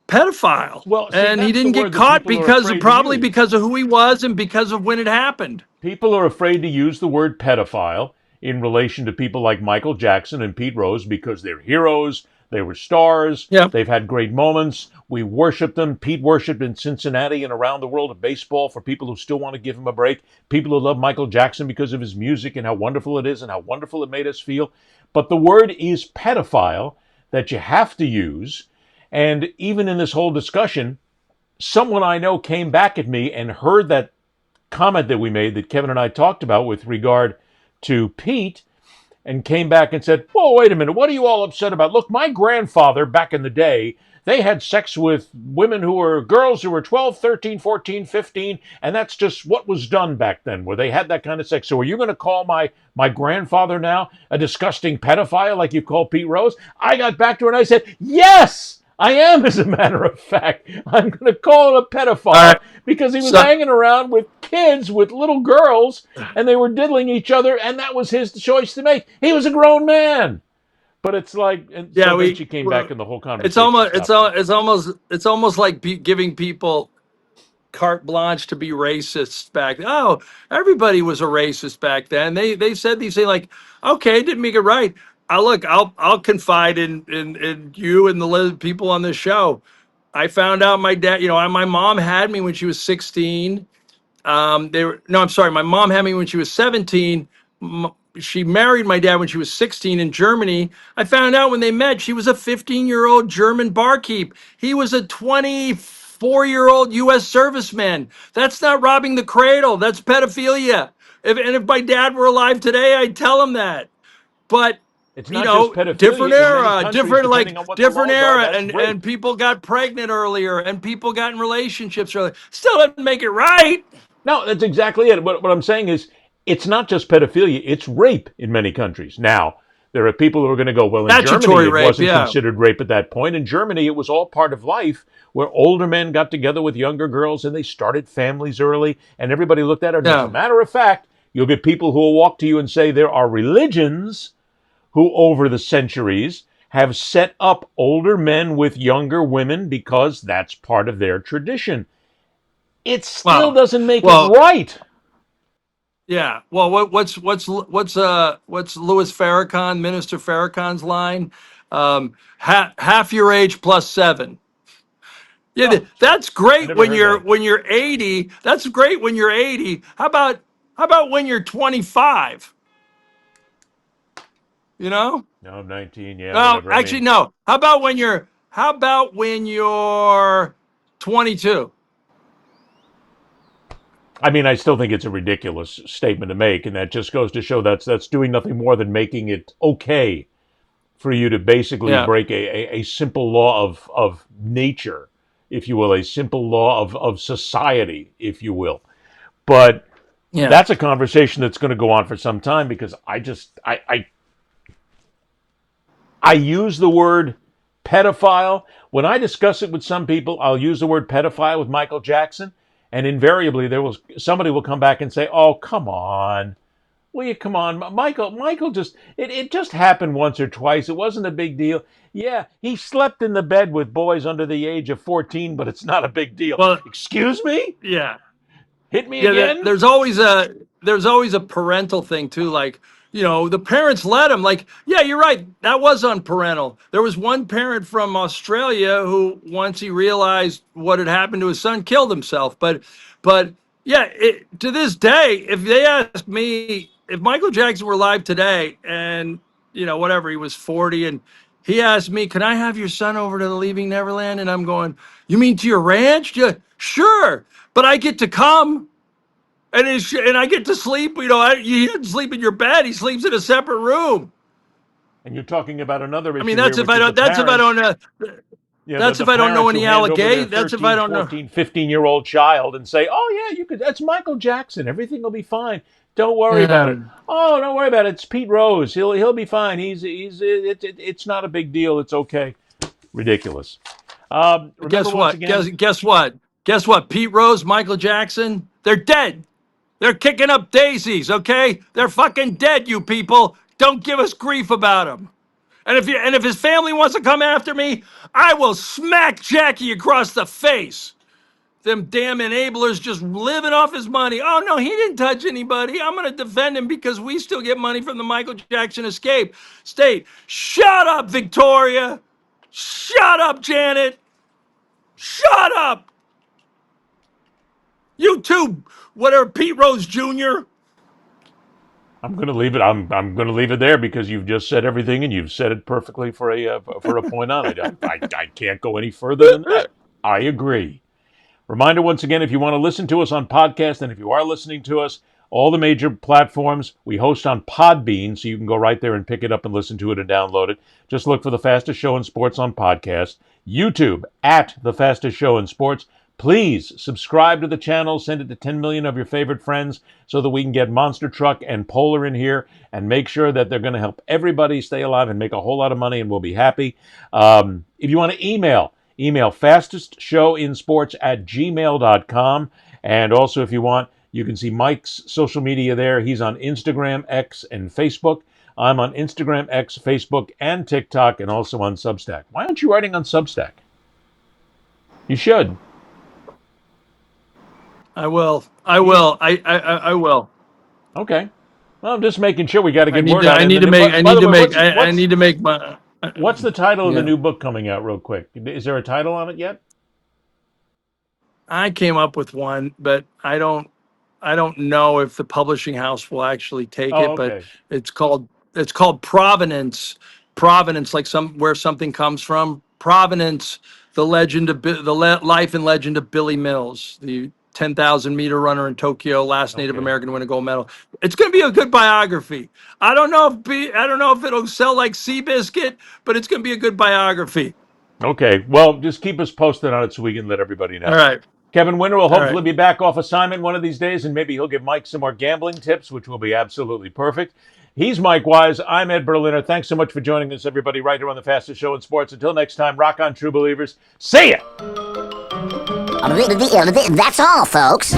pedophile, Well, see, and he that's the didn't get word that caught people are afraid to probably use. because of who he was and because of when it happened. People are afraid to use the word pedophile in relation to people like Michael Jackson and Pete Rose because they're heroes, they were stars, Yeah. they've had great moments. We worship them. Pete worshiped in Cincinnati and around the world of baseball for people who still want to give him a break. People who love Michael Jackson because of his music and how wonderful it is and how wonderful it made us feel. But the word is pedophile that you have to use. And even in this whole discussion, someone I know came back at me and heard that comment that we made that Kevin and I talked about with regard to Pete and came back and said, whoa, wait a minute, what are you all upset about? Look, my grandfather back in the day, they had sex with women who were girls who were 12, 13, 14, 15, and that's just what was done back then, where they had that kind of sex. So are you going to call my grandfather now a disgusting pedophile like you call Pete Rose? I got back to her and I said, yes! I am, as a matter of fact. I'm going to call him a pedophile because he was hanging around with kids, with little girls, and they were diddling each other, and that was his choice to make. He was a grown man. But it's like, and Yeah, so then she came back in the whole conversation. It's almost like giving people carte blanche to be racist back then. Oh, everybody was a racist back then. They said these things like, okay, didn't make it right. I'll confide in you and the people on this show. I found out my dad, my mom had me when she was 16. No, I'm sorry. My mom had me when she was 17. She married my dad when she was 16 in Germany. I found out when they met, she was a 15-year-old German barkeep. He was a 24-year-old U.S. serviceman. That's not robbing the cradle. That's pedophilia. If my dad were alive today, I'd tell him that. But it's not just different pedophilia in many era, countries, depending on what the different laws are. era, That's rape. and people got pregnant earlier, and people got in relationships earlier. Still doesn't make it right. No, that's exactly it. What I'm saying is, it's not just pedophilia, it's rape in many countries. Now, there are people who are going to go, well, in Germany, it wasn't considered rape at that point. In Germany, it was all part of life, where older men got together with younger girls, and they started families early, and everybody looked at it. As a matter of fact, you'll get people who will walk to you and say there are religions who, over the centuries, have set up older men with younger women because that's part of their tradition. It still doesn't make it right. Yeah. Well, what's Louis Farrakhan, Minister Farrakhan's line? Half your age plus 7. Yeah, that's great when you're 80. That's great when you're 80. How about when you're 25? You know? No, I'm 19. Yeah. No, whatever. I actually, mean, no. How about when you're 22? I mean, I still think it's a ridiculous statement to make, and that just goes to show that's doing nothing more than making it okay for you to basically Yeah. break a simple law of nature, if you will, a simple law of society, if you will. But Yeah. that's a conversation that's going to go on for some time because I use the word pedophile. When I discuss it with some people, I'll use the word pedophile with Michael Jackson, and invariably somebody will come back and say, "Oh, come on. Will you come on? Michael just it just happened once or twice. It wasn't a big deal. Yeah, he slept in the bed with boys under the age of 14, but it's not a big deal." Well, excuse me? yeah. Hit me Yeah, again? there's always a parental thing too. Like, the parents let him. Like, yeah, you're right. That was unparental. There was one parent from Australia who, once he realized what had happened to his son, killed himself. But yeah, to this day, if they ask me if Michael Jackson were alive today, and whatever, he was 40, and he asked me, "Can I have your son over to the Leaving Neverland?" And I'm going, "You mean to your ranch?" Yeah, sure. But I get to come, and I get to sleep. He doesn't sleep in your bed. He sleeps in a separate room. And you're talking about another issue I mean, that's here, if which I is don't. That's if I don't. yeah, That's the if I don't know parents any who hand over their allegations. That's if I 13, don't know. 14, 15-year-old child and say, "Oh, yeah, that's Michael Jackson. Everything will be fine. Don't worry about it. Oh, don't worry about it. It's Pete Rose. He'll be fine. It's not a big deal. It's okay." Ridiculous. Guess what? Guess what? Guess what? Pete Rose, Michael Jackson, they're dead. They're kicking up daisies. Okay, they're fucking dead. You people, don't give us grief about them. And if his family wants to come after me, I will smack Jackie across the face. Them damn enablers just living off his money. Oh no, he didn't touch anybody. I'm gonna defend him because we still get money from the Michael Jackson escape. State, shut up, Victoria. Shut up, Janet. Shut up. You too, whatever, Pete Rose Jr. I'm going to leave it. I'm going to leave it there because you've just said everything, and you've said it perfectly for a point on it. I can't go any further than that. I agree. Reminder once again, if you want to listen to us on podcast, and if you are listening to us, all the major platforms, we host on Podbean, so you can go right there and pick it up and listen to it and download it. Just look for The Fastest Show in Sports on podcast. YouTube, at The Fastest Show in Sports. Please subscribe to the channel, send it to 10 million of your favorite friends so that we can get Monster Truck and Polar in here and make sure that they're going to help everybody stay alive and make a whole lot of money, and we'll be happy. If you want to email fastestshowinsports@gmail.com. And also, if you want, you can see Mike's social media there. He's on Instagram, X, and Facebook. I'm on Instagram, X, Facebook, and TikTok, and also on Substack. Why aren't you writing on Substack? You should. I will. I will. I will. Okay. Well, I'm just making sure we got to get word I out. need to make my. What's the title of the new book coming out, real quick? Is there a title on it yet? I came up with one, but I don't know if the publishing house will actually take it. Okay. But it's called Provenance. Provenance, like where something comes from. Provenance, the life and legend of Billy Mills, the 10,000-meter runner in Tokyo, last Native American to win a gold medal. It's going to be a good biography. I don't know if it'll sell like Seabiscuit, but it's going to be a good biography. Okay. Well, just keep us posted on it so we can let everybody know. All right. Kevin Winter will hopefully right. be back off assignment one of these days, and maybe he'll give Mike some more gambling tips, which will be absolutely perfect. He's Mike Wise. I'm Ed Berliner. Thanks so much for joining us, everybody, right here on The Fastest Show in Sports. Until next time, rock on, true believers. See ya! That's all, folks.